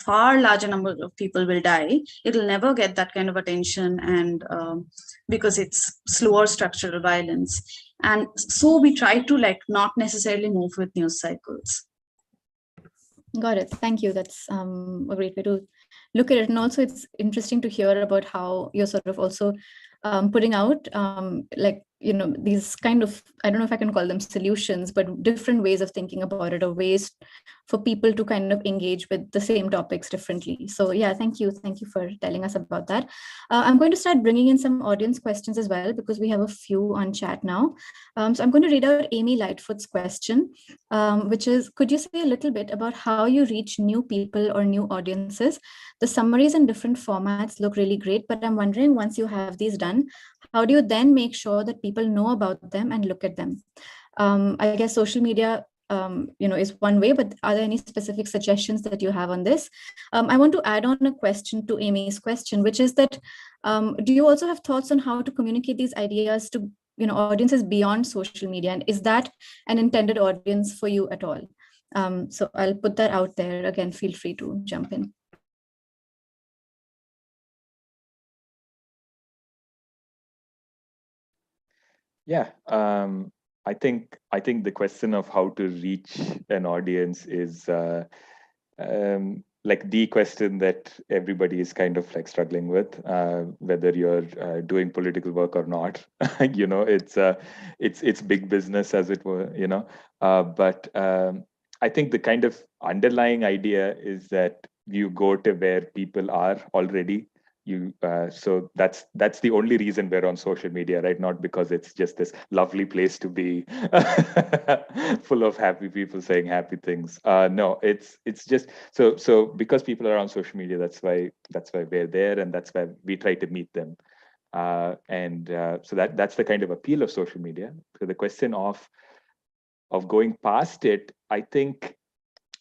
[SPEAKER 3] far larger number of people will die, it'll never get that kind of attention, and because it's slower structural violence. And so we try to like not necessarily move with news cycles.
[SPEAKER 1] Got it. Thank you. That's a great way to look at it. And also it's interesting to hear about how you're sort of also putting out like, you know, these kind of, I don't know if I can call them solutions, but different ways of thinking about it, or ways for people to kind of engage with the same topics differently. So yeah, thank you. Thank you for telling us about that. I'm going to start bringing in some audience questions as well, because we have a few on chat now. So I'm going to read out Amy Lightfoot's question, which is, could you say a little bit about how you reach new people or new audiences? The summaries in different formats look really great, but I'm wondering, once you have these done, how do you then make sure that people know about them and look at them? I guess social media, you know, is one way, but are there any specific suggestions that you have on this? I want to add on a question to Amy's question, which is that, do you also have thoughts on how to communicate these ideas to, you know, audiences beyond social media? And is that an intended audience for you at all? So I'll put that out there. Again, feel free to jump in.
[SPEAKER 7] Yeah, I think the question of how to reach an audience is like the question that everybody is kind of like struggling with, whether you're doing political work or not. You know, it's big business, as it were. You know, but I think the kind of underlying idea is that you go to where people are already. So that's the only reason we're on social media, right? Not because it's just this lovely place to be full of happy people saying happy things. No, it's just so because people are on social media, that's why we're there, and that's why we try to meet them. So that's the kind of appeal of social media. So the question of going past it, I think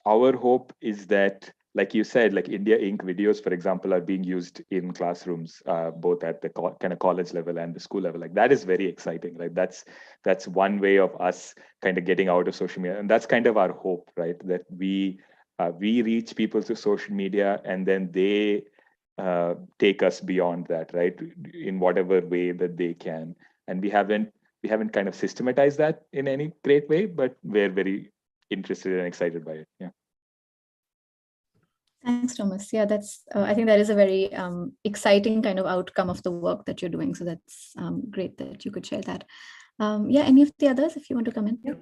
[SPEAKER 7] our hope is that, like you said, like India Inc. videos, for example, are being used in classrooms, both at the kind of college level and the school level. Like that is very exciting, right? That's one way of us kind of getting out of social media, and that's kind of our hope, right? That we reach people through social media, and then they take us beyond that, right? In whatever way that they can. And we haven't kind of systematized that in any great way, but we're very interested and excited by it. Yeah.
[SPEAKER 1] Thanks, Thomas. Yeah, that's. I think that is a very exciting kind of outcome of the work that you're doing. So that's great that you could share that. Yeah, any of the others, if you want to come in?
[SPEAKER 4] Yeah.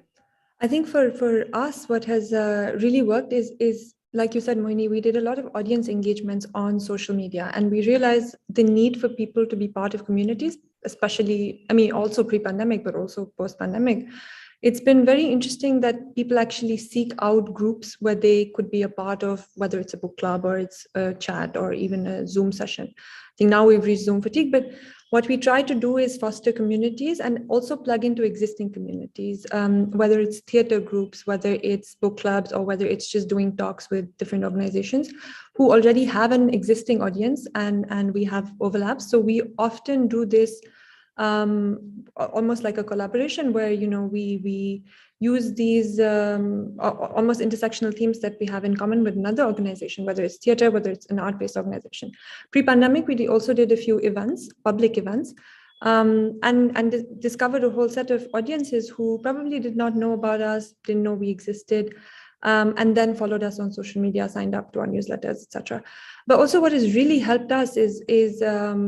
[SPEAKER 4] I think for us, what has really worked is like you said, Moini, we did a lot of audience engagements on social media, and we realized the need for people to be part of communities, especially, I mean, also pre-pandemic, but also post-pandemic. It's been very interesting that people actually seek out groups where they could be a part of, whether it's a book club or it's a chat or even a Zoom session. I think now we've reached Zoom fatigue, but what we try to do is foster communities and also plug into existing communities, whether it's theater groups, whether it's book clubs, or whether it's just doing talks with different organizations who already have an existing audience, and we have overlaps. So we often do this almost like a collaboration where, you know, we use these almost intersectional themes that we have in common with another organization, whether it's theater, whether it's an art-based organization. Pre-pandemic, we also did a few events, public events, and discovered a whole set of audiences who probably did not know about us, didn't know we existed, and then followed us on social media, signed up to our newsletters, etc. But also what has really helped us is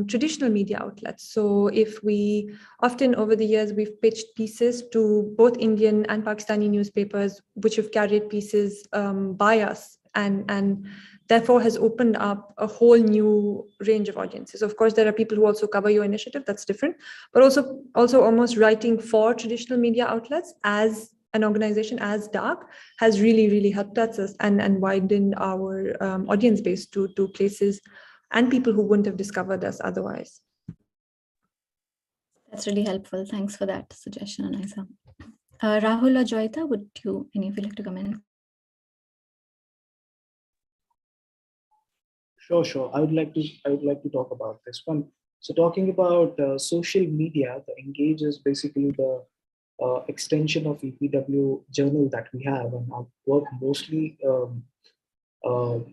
[SPEAKER 4] traditional media outlets. So if we often over the years, we've pitched pieces to both Indian and Pakistani newspapers, which have carried pieces by us, and therefore has opened up a whole new range of audiences. Of course, there are people who also cover your initiative, that's different, but also almost writing for traditional media outlets as an organization as Daak has really helped us and widened our audience base to places and people who wouldn't have discovered us otherwise.
[SPEAKER 1] That's really helpful. Thanks for that suggestion, Onaiza. Rahul or Joyeeta, would any of you like to come in?
[SPEAKER 6] Sure. I would like to talk about this one. So talking about social media, the Engage is basically the extension of EPW journal that we have, and our work mostly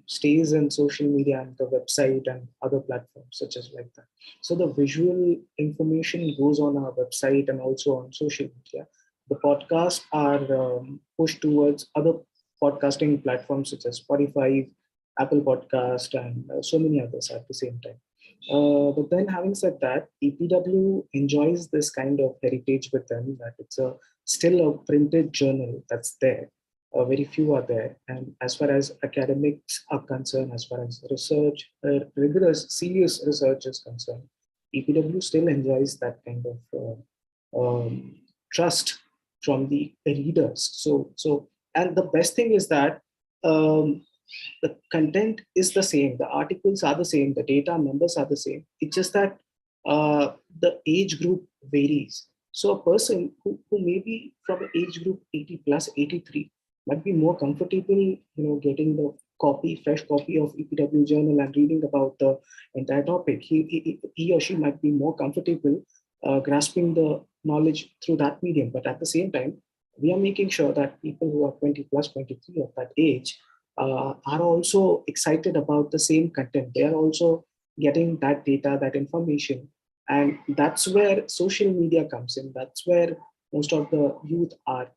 [SPEAKER 6] stays in social media and the website and other platforms such as like that. So the visual information goes on our website and also on social media. The podcasts are pushed towards other podcasting platforms such as Spotify, Apple Podcast, and so many others at the same time. But then having said that, EPW enjoys this kind of heritage with them, that it's still a printed journal that's there. Very few are there. And as far as academics are concerned, as far as research, rigorous, serious research is concerned, EPW still enjoys that kind of trust from the readers. So, and the best thing is that the content is the same, the articles are the same, the data numbers are the same. It's just that the age group varies. So a person who may be from the age group 80 plus 83 might be more comfortable, getting the fresh copy of EPW journal and reading about the entire topic. He or she might be more comfortable grasping the knowledge through that medium. But at the same time, we are making sure that people who are 20 plus 23 of that age are also excited about the same content. They are also getting that data, that information. And that's where social media comes in. That's where most of the youth are.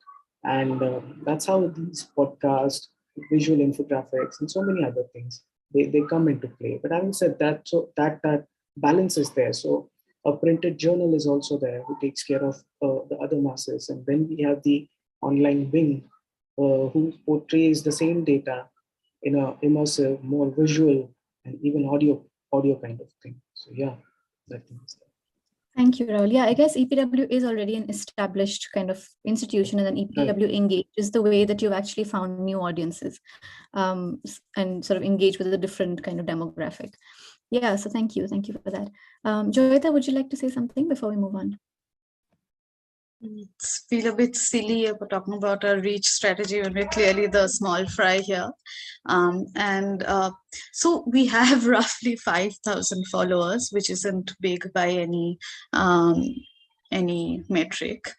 [SPEAKER 6] And that's how these podcasts, visual infographics, and so many other things, they come into play. But having said that, so that balance is there. So a printed journal is also there who takes care of the other masses. And then we have the online wing who portrays the same data in a immersive, more visual, and even audio kind of thing. So yeah, that thing is there.
[SPEAKER 1] Thank you, Rahul. Yeah, I guess EPW is already an established kind of institution, and then EPW Engage is the way that you've actually found new audiences and sort of engage with a different kind of demographic. Yeah, so thank you for that. Joyeeta, would you like to say something before we move on?
[SPEAKER 3] It's feel a bit silly about talking about our reach strategy when we're clearly the small fry here. So we have roughly 5,000 followers, which isn't big by any metric,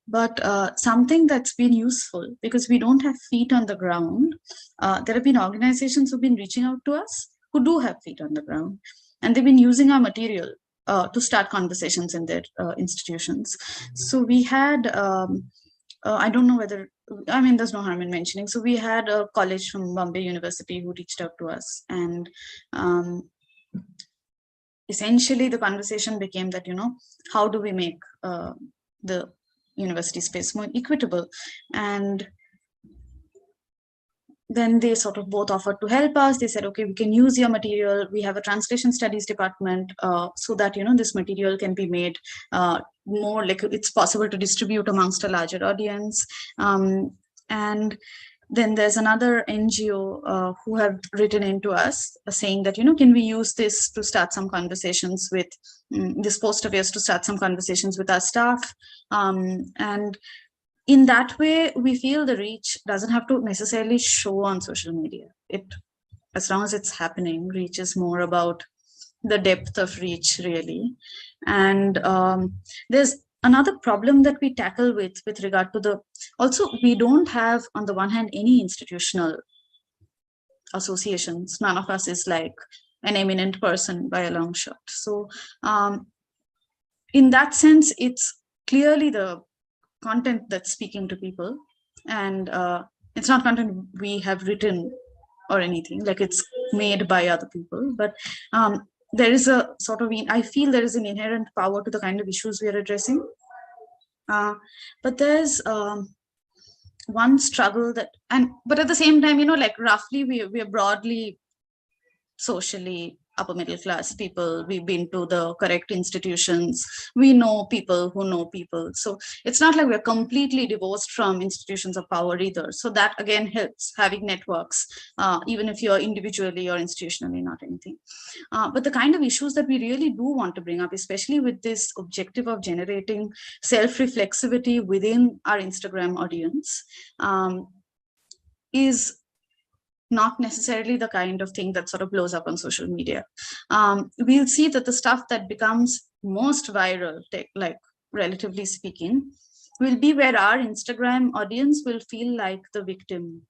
[SPEAKER 3] but something that's been useful because we don't have feet on the ground. There have been organizations who've been reaching out to us who do have feet on the ground, and they've been using our material to start conversations in their institutions. So we had, I don't know whether, I mean, there's no harm in mentioning. So we had a college from Bombay University who reached out to us, and essentially the conversation became that, how do we make the university space more equitable? And then they sort of both offered to help us. They said, okay, we can use your material. We have a translation studies department so that, this material can be made more like it's possible to distribute amongst a larger audience. And then there's another NGO who have written into us saying that, can we use this to start some conversations with this post of yours to start some conversations with our staff. And in that way, we feel the reach doesn't have to necessarily show on social media. As long as it's happening, reach is more about the depth of reach, really. And there's another problem that we tackle with regard to also, we don't have, on the one hand, any institutional associations. None of us is like an eminent person by a long shot. So in that sense, it's clearly the content that's speaking to people, and it's not content we have written or anything, like it's made by other people, but there is a sort of, I feel there is an inherent power to the kind of issues we are addressing. But there's one struggle but at the same time, like roughly we are broadly socially upper middle class people. We've been to the correct institutions. We know people who know people. So it's not like we're completely divorced from institutions of power either. So that again helps, having networks, even if you're individually or institutionally not anything. But the kind of issues that we really do want to bring up, especially with this objective of generating self-reflexivity within our Instagram audience, is not necessarily the kind of thing that sort of blows up on social media. We'll see that the stuff that becomes most viral, like relatively speaking, will be where our Instagram audience will feel like the victim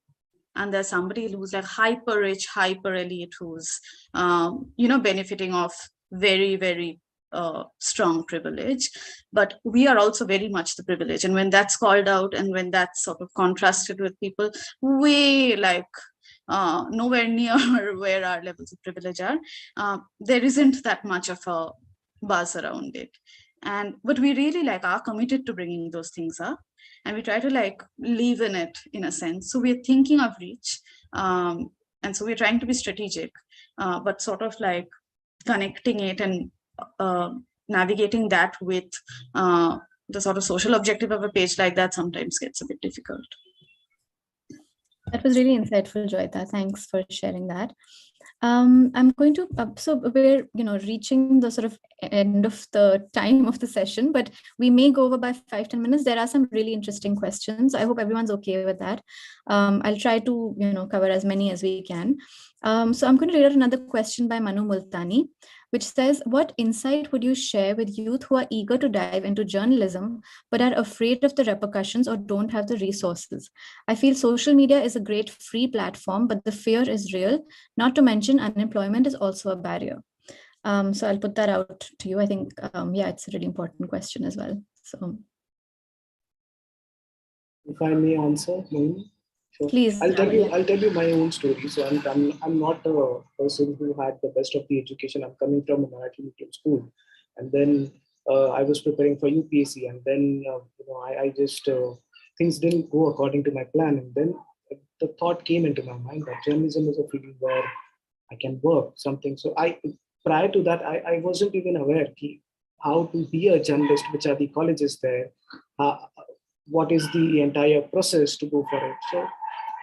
[SPEAKER 3] and there's somebody who's like hyper rich, hyper elite, who's benefiting of very, very strong privilege. But we are also very much the privilege, and when that's called out and when that's sort of contrasted with people way like nowhere near where our levels of privilege are, there isn't that much of a buzz around it. But we really like are committed to bringing those things up, and we try to like live in it in a sense. So we're thinking of reach, and so we're trying to be strategic, but sort of like connecting it and navigating that with the sort of social objective of a page like that sometimes gets a bit difficult.
[SPEAKER 1] That was really insightful, Joyeeta. Thanks for sharing that. I'm going to, so we're, reaching the sort of end of the time of the session, but we may go over by 5-10 minutes. There are some really interesting questions. I hope everyone's okay with that. I'll try to, cover as many as we can. So I'm going to read out another question by Manu Multani, which says, what insight would you share with youth who are eager to dive into journalism, but are afraid of the repercussions or don't have the resources? I feel social media is a great free platform, but the fear is real, not to mention unemployment is also a barrier. So I'll put that out to you. I think, it's a really important question as well. So,
[SPEAKER 6] if I may answer, Mohini? Sure.
[SPEAKER 1] Please.
[SPEAKER 6] I'll tell you my own story. So I'm not a person who had the best of the education. I'm coming from a Marathi medium school, and then I was preparing for UPSC, and then I just things didn't go according to my plan, and then the thought came into my mind that journalism is a field where I can work something. So prior to that, I wasn't even aware how to be a journalist, which are the colleges there, what is the entire process to go for it. So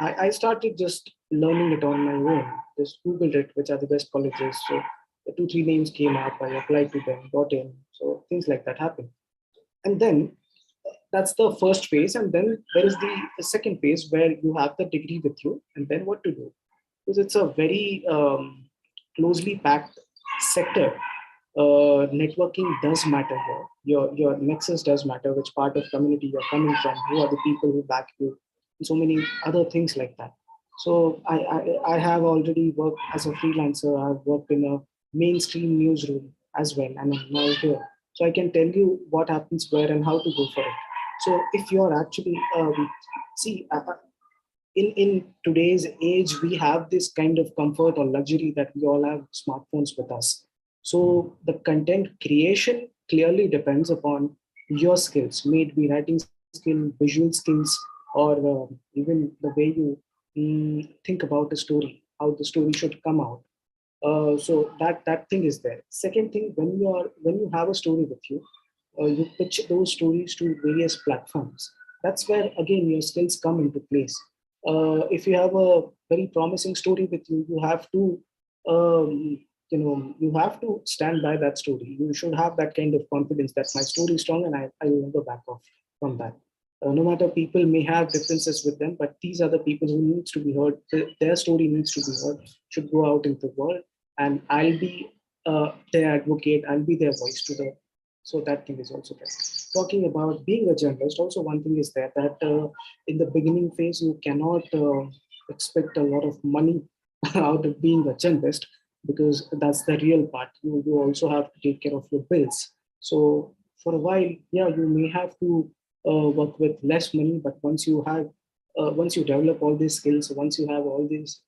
[SPEAKER 6] I started just learning it on my own, just Googled it, which are the best colleges. So the 2-3 names came up, I applied to them, got in. So things like that happened. And then that's the first phase. And then there is the second phase where you have the degree with you, and then what to do. Because it's a very closely packed sector. Networking does matter here. Your nexus does matter, which part of community you're coming from, who are the people who back you, and so many other things like that. So I have already worked as a freelancer. I've worked in a mainstream newsroom as well, and I'm now here. So I can tell you what happens where and how to go for it. So if you're actually, in today's age, we have this kind of comfort or luxury that we all have smartphones with us. So the content creation clearly depends upon your skills, may it be writing skill, visual skills, or even the way you think about a story, how the story should come out. So that thing is there. Second thing, when you have a story with you, you pitch those stories to various platforms. That's where again your skills come into place. If you have a very promising story with you, you have to you have to stand by that story. You should have that kind of confidence that my story is strong and I will never back off from that. No matter people may have differences with them, but these are the people who needs to be heard. Their story needs to be heard, should go out into the world, and I'll be their advocate. I'll be their voice to them. So that thing is also there. Talking about being a journalist, also one thing is that in the beginning phase, you cannot expect a lot of money out of being a journalist, because that's the real part. You also have to take care of your bills. So for a while, yeah, you may have to work with less money, but once you develop all these skills, once you have all these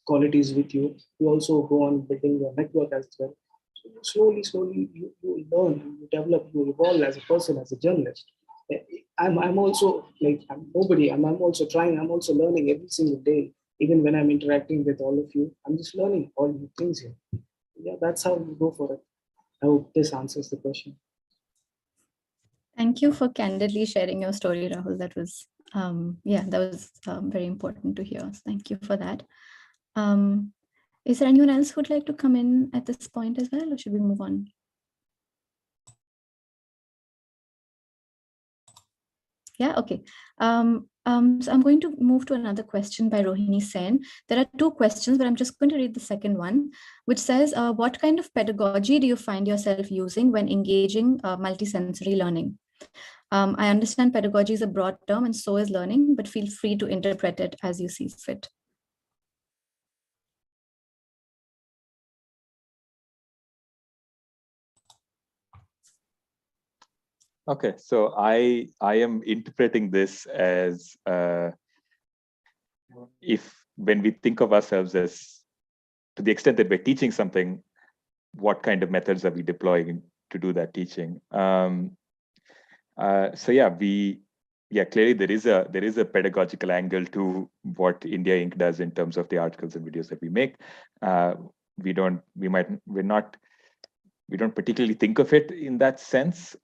[SPEAKER 6] qualities with you, you also go on building your network as well. So slowly, you learn, you develop, you evolve as a person, as a journalist. I'm also like, I'm nobody, I'm also trying, I'm also learning every single day. Even when I'm interacting with all of you, I'm just learning all new things here. Yeah, that's how we go for it. I hope this answers the question.
[SPEAKER 1] Thank you for candidly sharing your story, Rahul. That was, very important to hear. So thank you for that. Is there anyone else who'd like to come in at this point as well, or should we move on? Yeah, okay. So I'm going to move to another question by Rohini Sen. There are 2 questions, but I'm just going to read the second one, which says, what kind of pedagogy do you find yourself using when engaging multisensory learning? I understand pedagogy is a broad term and so is learning, but feel free to interpret it as you see fit.
[SPEAKER 7] Okay, so I am interpreting this as if when we think of ourselves as, to the extent that we're teaching something, what kind of methods are we deploying to do that teaching? So yeah, clearly there is a pedagogical angle to what India Inc. does in terms of the articles and videos that we make. We don't particularly think of it in that sense.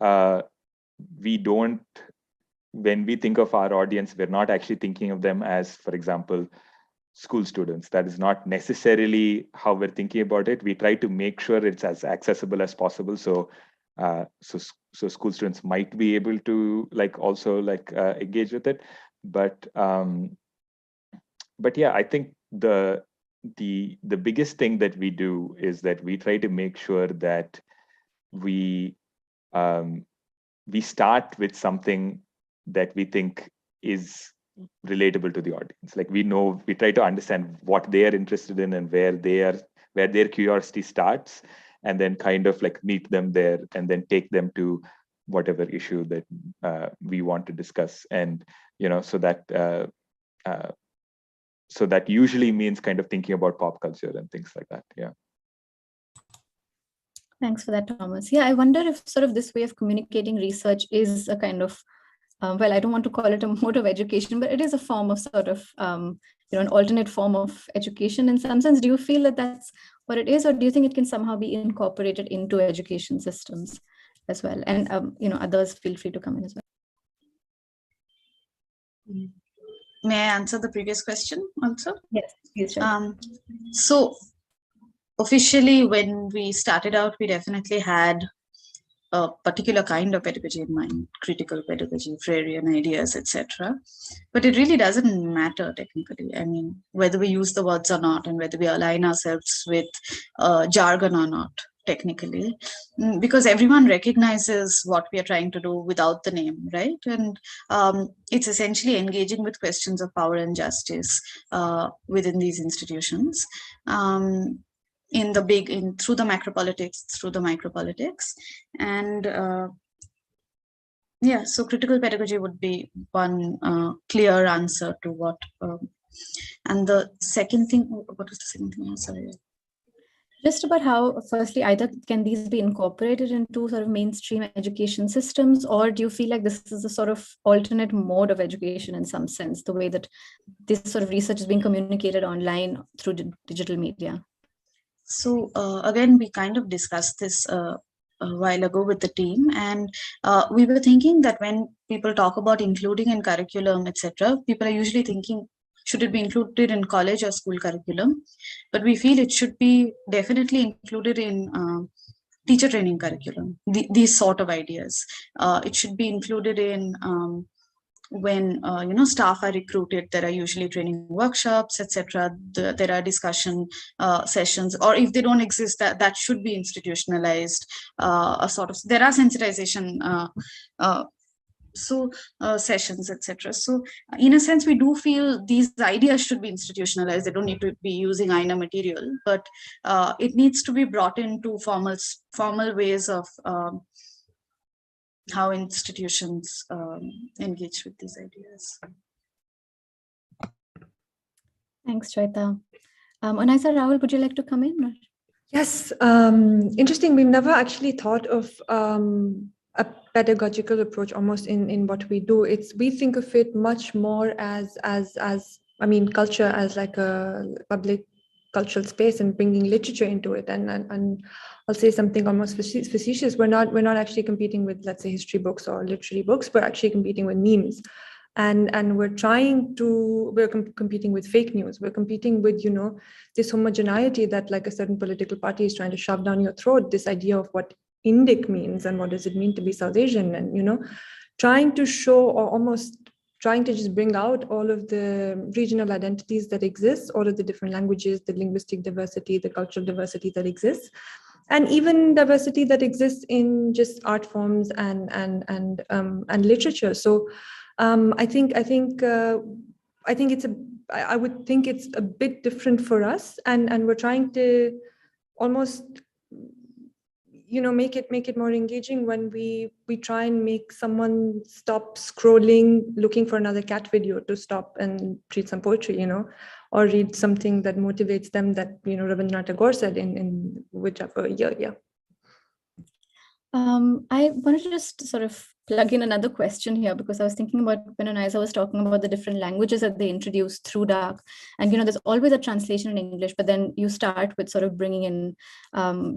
[SPEAKER 7] When we think of our audience, we're not actually thinking of them as, for example, school students. That is not necessarily how we're thinking about it. We try to make sure it's as accessible as possible. So school students might be able to engage with it. But yeah, I think the biggest thing that we do is that we try to make sure that we start with something that we think is relatable to the audience. Like we try to understand what they are interested in and where their curiosity starts, and then kind of like meet them there and then take them to whatever issue that we want to discuss. And so that usually means kind of thinking about pop culture and things like that. Yeah.
[SPEAKER 1] Thanks for that, Thomas. Yeah, I wonder if sort of this way of communicating research is a kind of, well, I don't want to call it a mode of education, but it is a form of sort of, an alternate form of education in some sense. Do you feel that that's what it is, or do you think it can somehow be incorporated into education systems as well? And, others feel free to come in as well.
[SPEAKER 3] May I answer the previous question also?
[SPEAKER 1] Yes, please.
[SPEAKER 3] So officially, when we started out, we definitely had a particular kind of pedagogy in mind, critical pedagogy, Freirean ideas, etc. But it really doesn't matter technically. I mean, whether we use the words or not, and whether we align ourselves with jargon or not, technically, because everyone recognizes what we are trying to do without the name, right? And it's essentially engaging with questions of power and justice within these institutions. Through the macropolitics, through the micropolitics. And yeah, so critical pedagogy would be one clear answer to what, and the second thing, what was the second thing? I'm sorry.
[SPEAKER 1] Just about how, firstly, either can these be incorporated into sort of mainstream education systems, or do you feel like this is a sort of alternate mode of education in some sense, the way that this sort of research is being communicated online through digital media?
[SPEAKER 3] So again, we kind of discussed this a while ago with the team, and we were thinking that when people talk about including in curriculum, etc., people are usually thinking, should it be included in college or school curriculum? But we feel it should be definitely included in teacher training curriculum, these sort of ideas. It should be included in when staff are recruited. There are usually training workshops, etc. There are discussion sessions, or if they don't exist, that should be institutionalized. There are sensitization sessions, etc. So in a sense, we do feel these ideas should be institutionalized. They don't need to be using Aina material, but it needs to be brought into formal ways of how institutions engage with these ideas.
[SPEAKER 1] Thanks, Joyeeta. Onaiza, Rahul, would you like to come in?
[SPEAKER 4] Yes, interesting. We've never actually thought of a pedagogical approach almost in what we do. We think of it much more as culture as like a public cultural space, and bringing literature into it. And I'll say something almost facetious. We're not actually competing with, let's say, history books or literary books. We're actually competing with memes. And we're competing with fake news. We're competing with, this homogeneity that like a certain political party is trying to shove down your throat, this idea of what Indic means and what does it mean to be South Asian, and, trying to show, or almost trying to just bring out all of the regional identities that exist, all of the different languages, the linguistic diversity, the cultural diversity that exists, and even diversity that exists in just art forms and literature. So I would think it's a bit different for us, and we're trying to almost make it more engaging when we try and make someone stop scrolling looking for another cat video to stop and read some poetry, or read something that motivates them, that Rabindranath Tagore said in whichever year. Yeah.
[SPEAKER 1] I wanted to just sort of plug in another question here, because I was thinking about when Onaiza was talking about the different languages that they introduced through Daak. And, there's always a translation in English, but then you start with sort of bringing in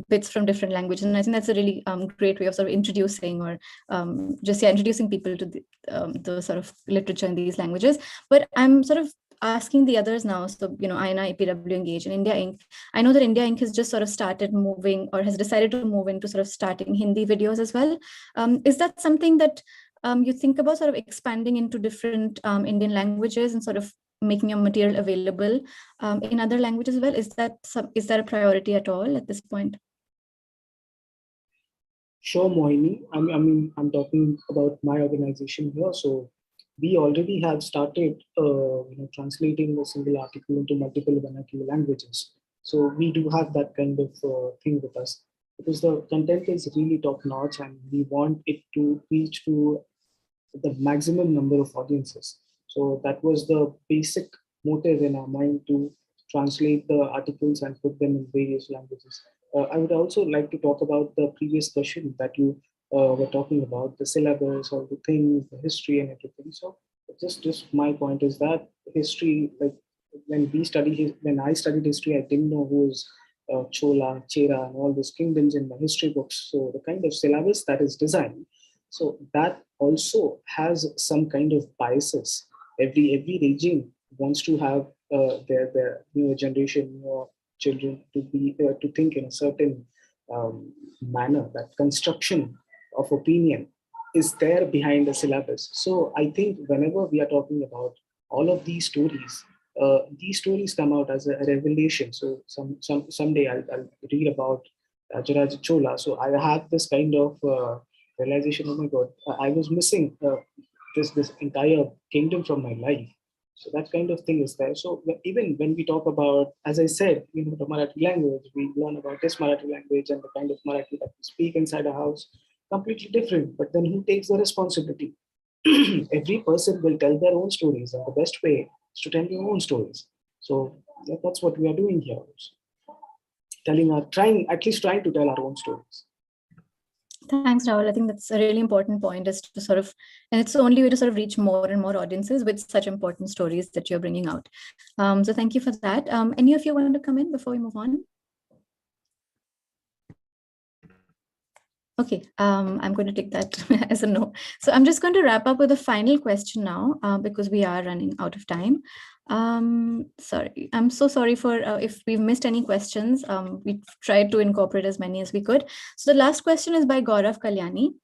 [SPEAKER 1] bits from different languages. And I think that's a really great way of sort of introducing or introducing people to the sort of literature in these languages. But I'm sort of asking the others now. So, Aina, APW Engage, and India Inc. I know that India Inc. has just sort of started moving, or has decided to move into sort of starting Hindi videos as well. Is that something that you think about sort of expanding into different Indian languages and sort of making your material available in other languages as well? Is that a priority at all at this point?
[SPEAKER 6] Sure, Mohini. I'm talking about my organization here. So we already have started translating a single article into multiple vernacular languages. So we do have that kind of thing with us, because the content is really top notch and we want it to reach to the maximum number of audiences. So that was the basic motive in our mind, to translate the articles and put them in various languages. I would also like to talk about the previous question that you were talking about, the syllabus, all the things, the history and everything. So just my point is that history, like when I studied history, I didn't know who was Chola, Chera, and all these kingdoms in the history books. So the kind of syllabus that is designed, so that also has some kind of biases. Every regime wants to have their newer generation, newer children to think in a certain manner. That construction of opinion is there behind the syllabus. So I think whenever we are talking about all of these stories come out as a revelation. So someday I'll read about Rajaraja Chola. So I have this kind of realization, oh my God, I was missing this entire kingdom from my life. So that kind of thing is there. So even when we talk about, as I said, the Marathi language, we learn about this Marathi language and the kind of Marathi that we speak inside a house, completely different. But then who takes the responsibility? Every person will tell their own stories, and the best way is to tell your own stories. So that's what we are doing here. Trying to tell our own stories.
[SPEAKER 1] Thanks, Rahul. I think that's a really important point, is to sort of, and it's the only way to sort of reach more and more audiences with such important stories that you're bringing out. So thank you for that. Any of you want to come in before we move on? Okay, I'm going to take that as a no. So I'm just going to wrap up with a final question now, because we are running out of time. Sorry, I'm so sorry for if we've missed any questions. We tried to incorporate as many as we could. So the last question is by Gaurav Kalyani,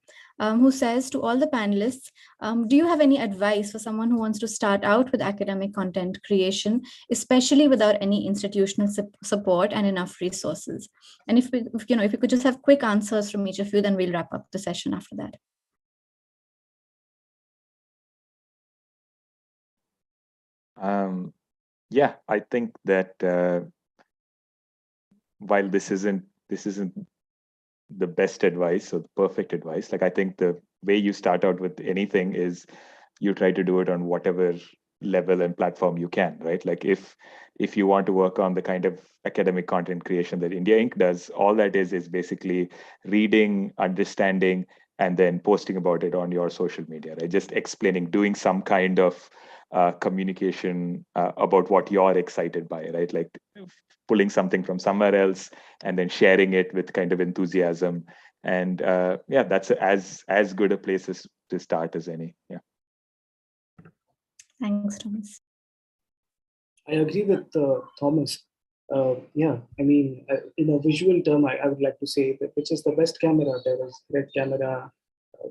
[SPEAKER 1] who says, to all the panelists, do you have any advice for someone who wants to start out with academic content creation, especially without any institutional support and enough resources? And if we could just have quick answers from each of you, then we'll wrap up the session after that.
[SPEAKER 7] Yeah, I think that while this isn't the best advice or the perfect advice, like I think the way you start out with anything is you try to do it on whatever level and platform you can, right? Like if you want to work on the kind of academic content creation that India Inc. does, all that is basically reading, understanding, and then posting about it on your social media, right? Just explaining, doing some kind of communication about what you're excited by, right? Like pulling something from somewhere else and then sharing it with kind of enthusiasm. And yeah, that's as good a place to start as any. Yeah.
[SPEAKER 1] Thanks, Thomas.
[SPEAKER 6] I agree with Thomas. Yeah, I mean, in a visual term, I would like to say that which is the best camera. There is red camera.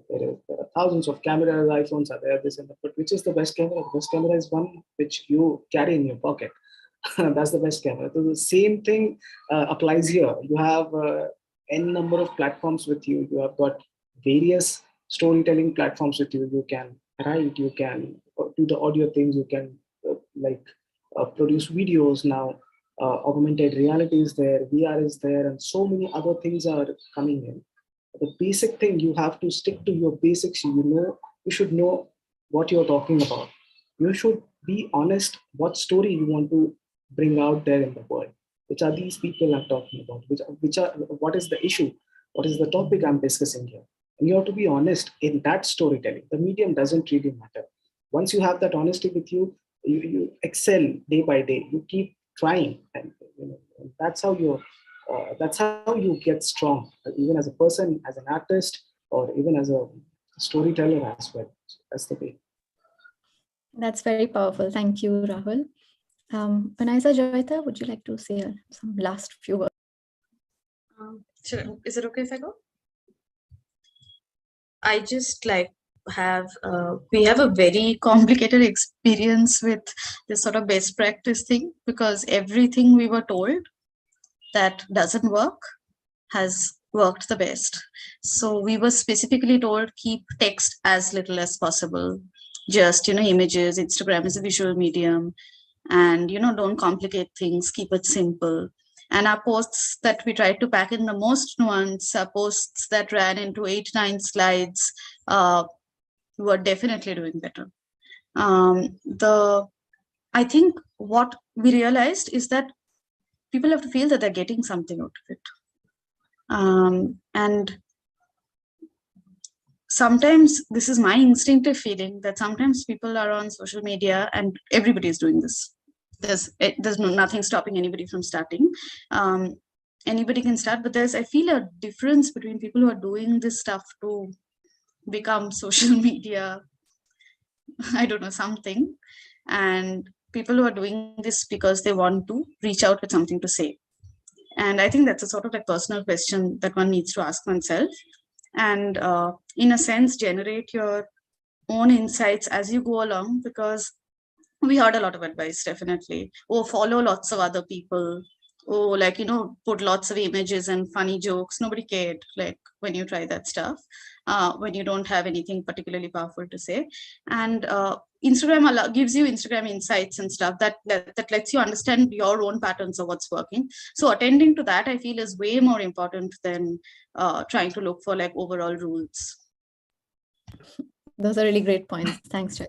[SPEAKER 6] There are thousands of cameras, iPhones are there, this and that. But which is the best camera? The best camera is one which you carry in your pocket. That's the best camera. So the same thing applies here. You have n number of platforms with you. You have got various storytelling platforms with you. You can write, you can do the audio things, you can produce videos now. Augmented reality is there, VR is there, and so many other things are coming in. The basic thing, you have to stick to your basics. You should know what you're talking about. You should be honest what story you want to bring out there in the world. Which are these people I'm talking about? What is the issue? What is the topic I'm discussing here? And you have to be honest in that storytelling. The medium doesn't really matter. Once you have that honesty with you, you excel day by day. You keep trying, and that's how you get strong, even as a person, as an artist, or even as a storyteller as well. So that's the way.
[SPEAKER 1] That's very powerful. Thank you, Rahul. Onaiza, Joyeeta, would you like to say some last few words?
[SPEAKER 3] Sure. Is it okay if I go? I just we have a very complicated experience with this sort of best practice thing, because everything we were told that doesn't work has worked the best. So we were specifically told, keep text as little as possible, just images. Instagram is a visual medium, and don't complicate things, keep it simple. And our posts that we tried to pack in the most nuance, posts that ran into 8-9 slides, were definitely doing better. I think what we realized is that people have to feel that they're getting something out of it. And sometimes this is my instinctive feeling, that sometimes people are on social media and everybody is doing this. There's nothing stopping anybody from starting. Anybody can start, but I feel a difference between people who are doing this stuff to become social media, I don't know, something, and people who are doing this because they want to reach out with something to say. And I think that's a sort of like personal question that one needs to ask oneself, and in a sense generate your own insights as you go along, because we heard a lot of advice, definitely. Oh, follow lots of other people. Oh, put lots of images and funny jokes. Nobody cared, when you try that stuff, when you don't have anything particularly powerful to say. And Instagram gives you Instagram insights and stuff that lets you understand your own patterns of what's working. So attending to that, I feel, is way more important than trying to look for overall rules.
[SPEAKER 1] Those are really great points. Thanks, Joyeeta.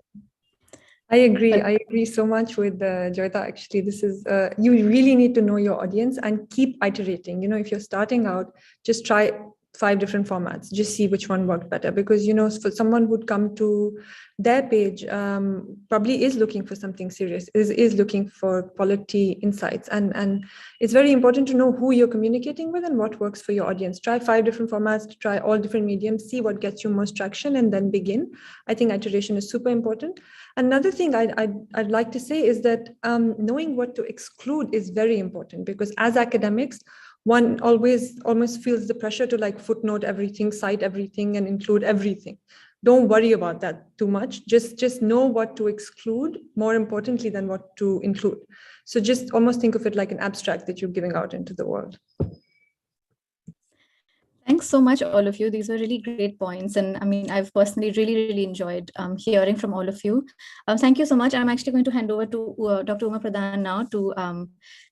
[SPEAKER 4] I agree so much with Joyeeta. Actually, this is you really need to know your audience and keep iterating. If you're starting out, just try 5 different formats, just see which one worked better, because for someone who'd come to their page, probably is looking for something serious, is looking for quality insights, and it's very important to know who you're communicating with and what works for your audience. Try 5 different formats, try all different mediums, see what gets you most traction, and then begin. I think iteration is super important. Another thing I'd like to say is that knowing what to exclude is very important, because as academics, one almost feels the pressure to footnote everything, cite everything, and include everything. Don't worry about that too much. Just know what to exclude, more importantly than what to include. So just almost think of it like an abstract that you're giving out into the world.
[SPEAKER 1] Thanks so much, all of you. These were really great points. And I mean, I've personally really enjoyed hearing from all of you. Thank you so much. I'm actually going to hand over to Dr. Uma Pradhan now to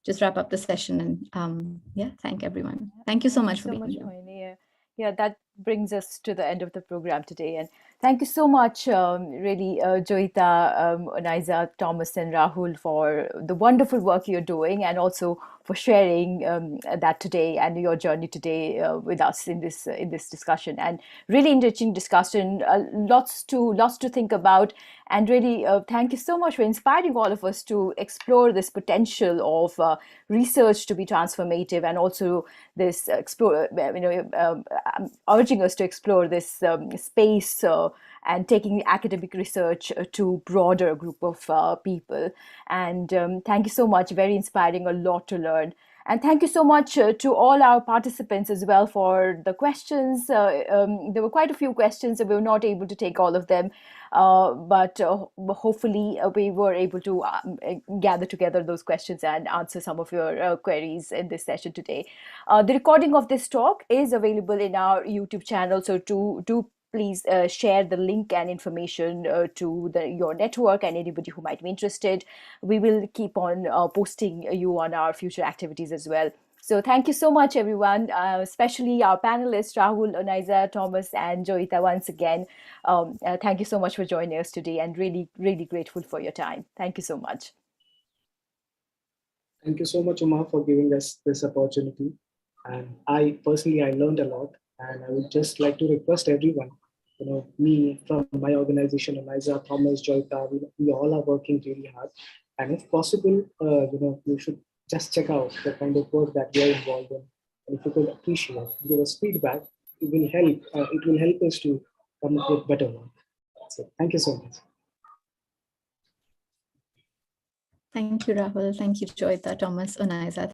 [SPEAKER 1] just wrap up the session. And thank everyone. Thank you so much for being here.
[SPEAKER 2] Yeah, that brings us to the end of the program today. And thank you so much, Joyeeta, Onaiza, Thomas, and Rahul, for the wonderful work you're doing, and also for sharing that today and your journey today with us in this discussion. And really enriching discussion, lots to think about. And really, thank you so much for inspiring all of us to explore this potential of research to be transformative, and also this urging us to explore this space and taking academic research to broader group of people. And thank you so much. Very inspiring, a lot to learn. And thank you so much to all our participants as well for the questions. There were quite a few questions, and we were not able to take all of them. But hopefully we were able to gather together those questions and answer some of your queries in this session today. The recording of this talk is available in our YouTube channel, so do please share the link and information to your network and anybody who might be interested. We will keep on posting you on our future activities as well. So thank you so much, everyone, especially our panelists, Rahul, Onaiza, Thomas, and Joyeeta once again. Thank you so much for joining us today, and really, really grateful for your time. Thank you so much.
[SPEAKER 6] Thank you so much, Uma, for giving us this opportunity. And I personally learned a lot, and I would just like to request everyone, me from my organization, Onaiza, Thomas, Joyeeta, we all are working really hard. And if possible, you should just check out the kind of work that we are involved in. And if you could appreciate, give us feedback, it will help us to come up with better work. So thank you so much.
[SPEAKER 1] Thank you, Rahul. Thank you, Joyeeta, Thomas, Onaiza.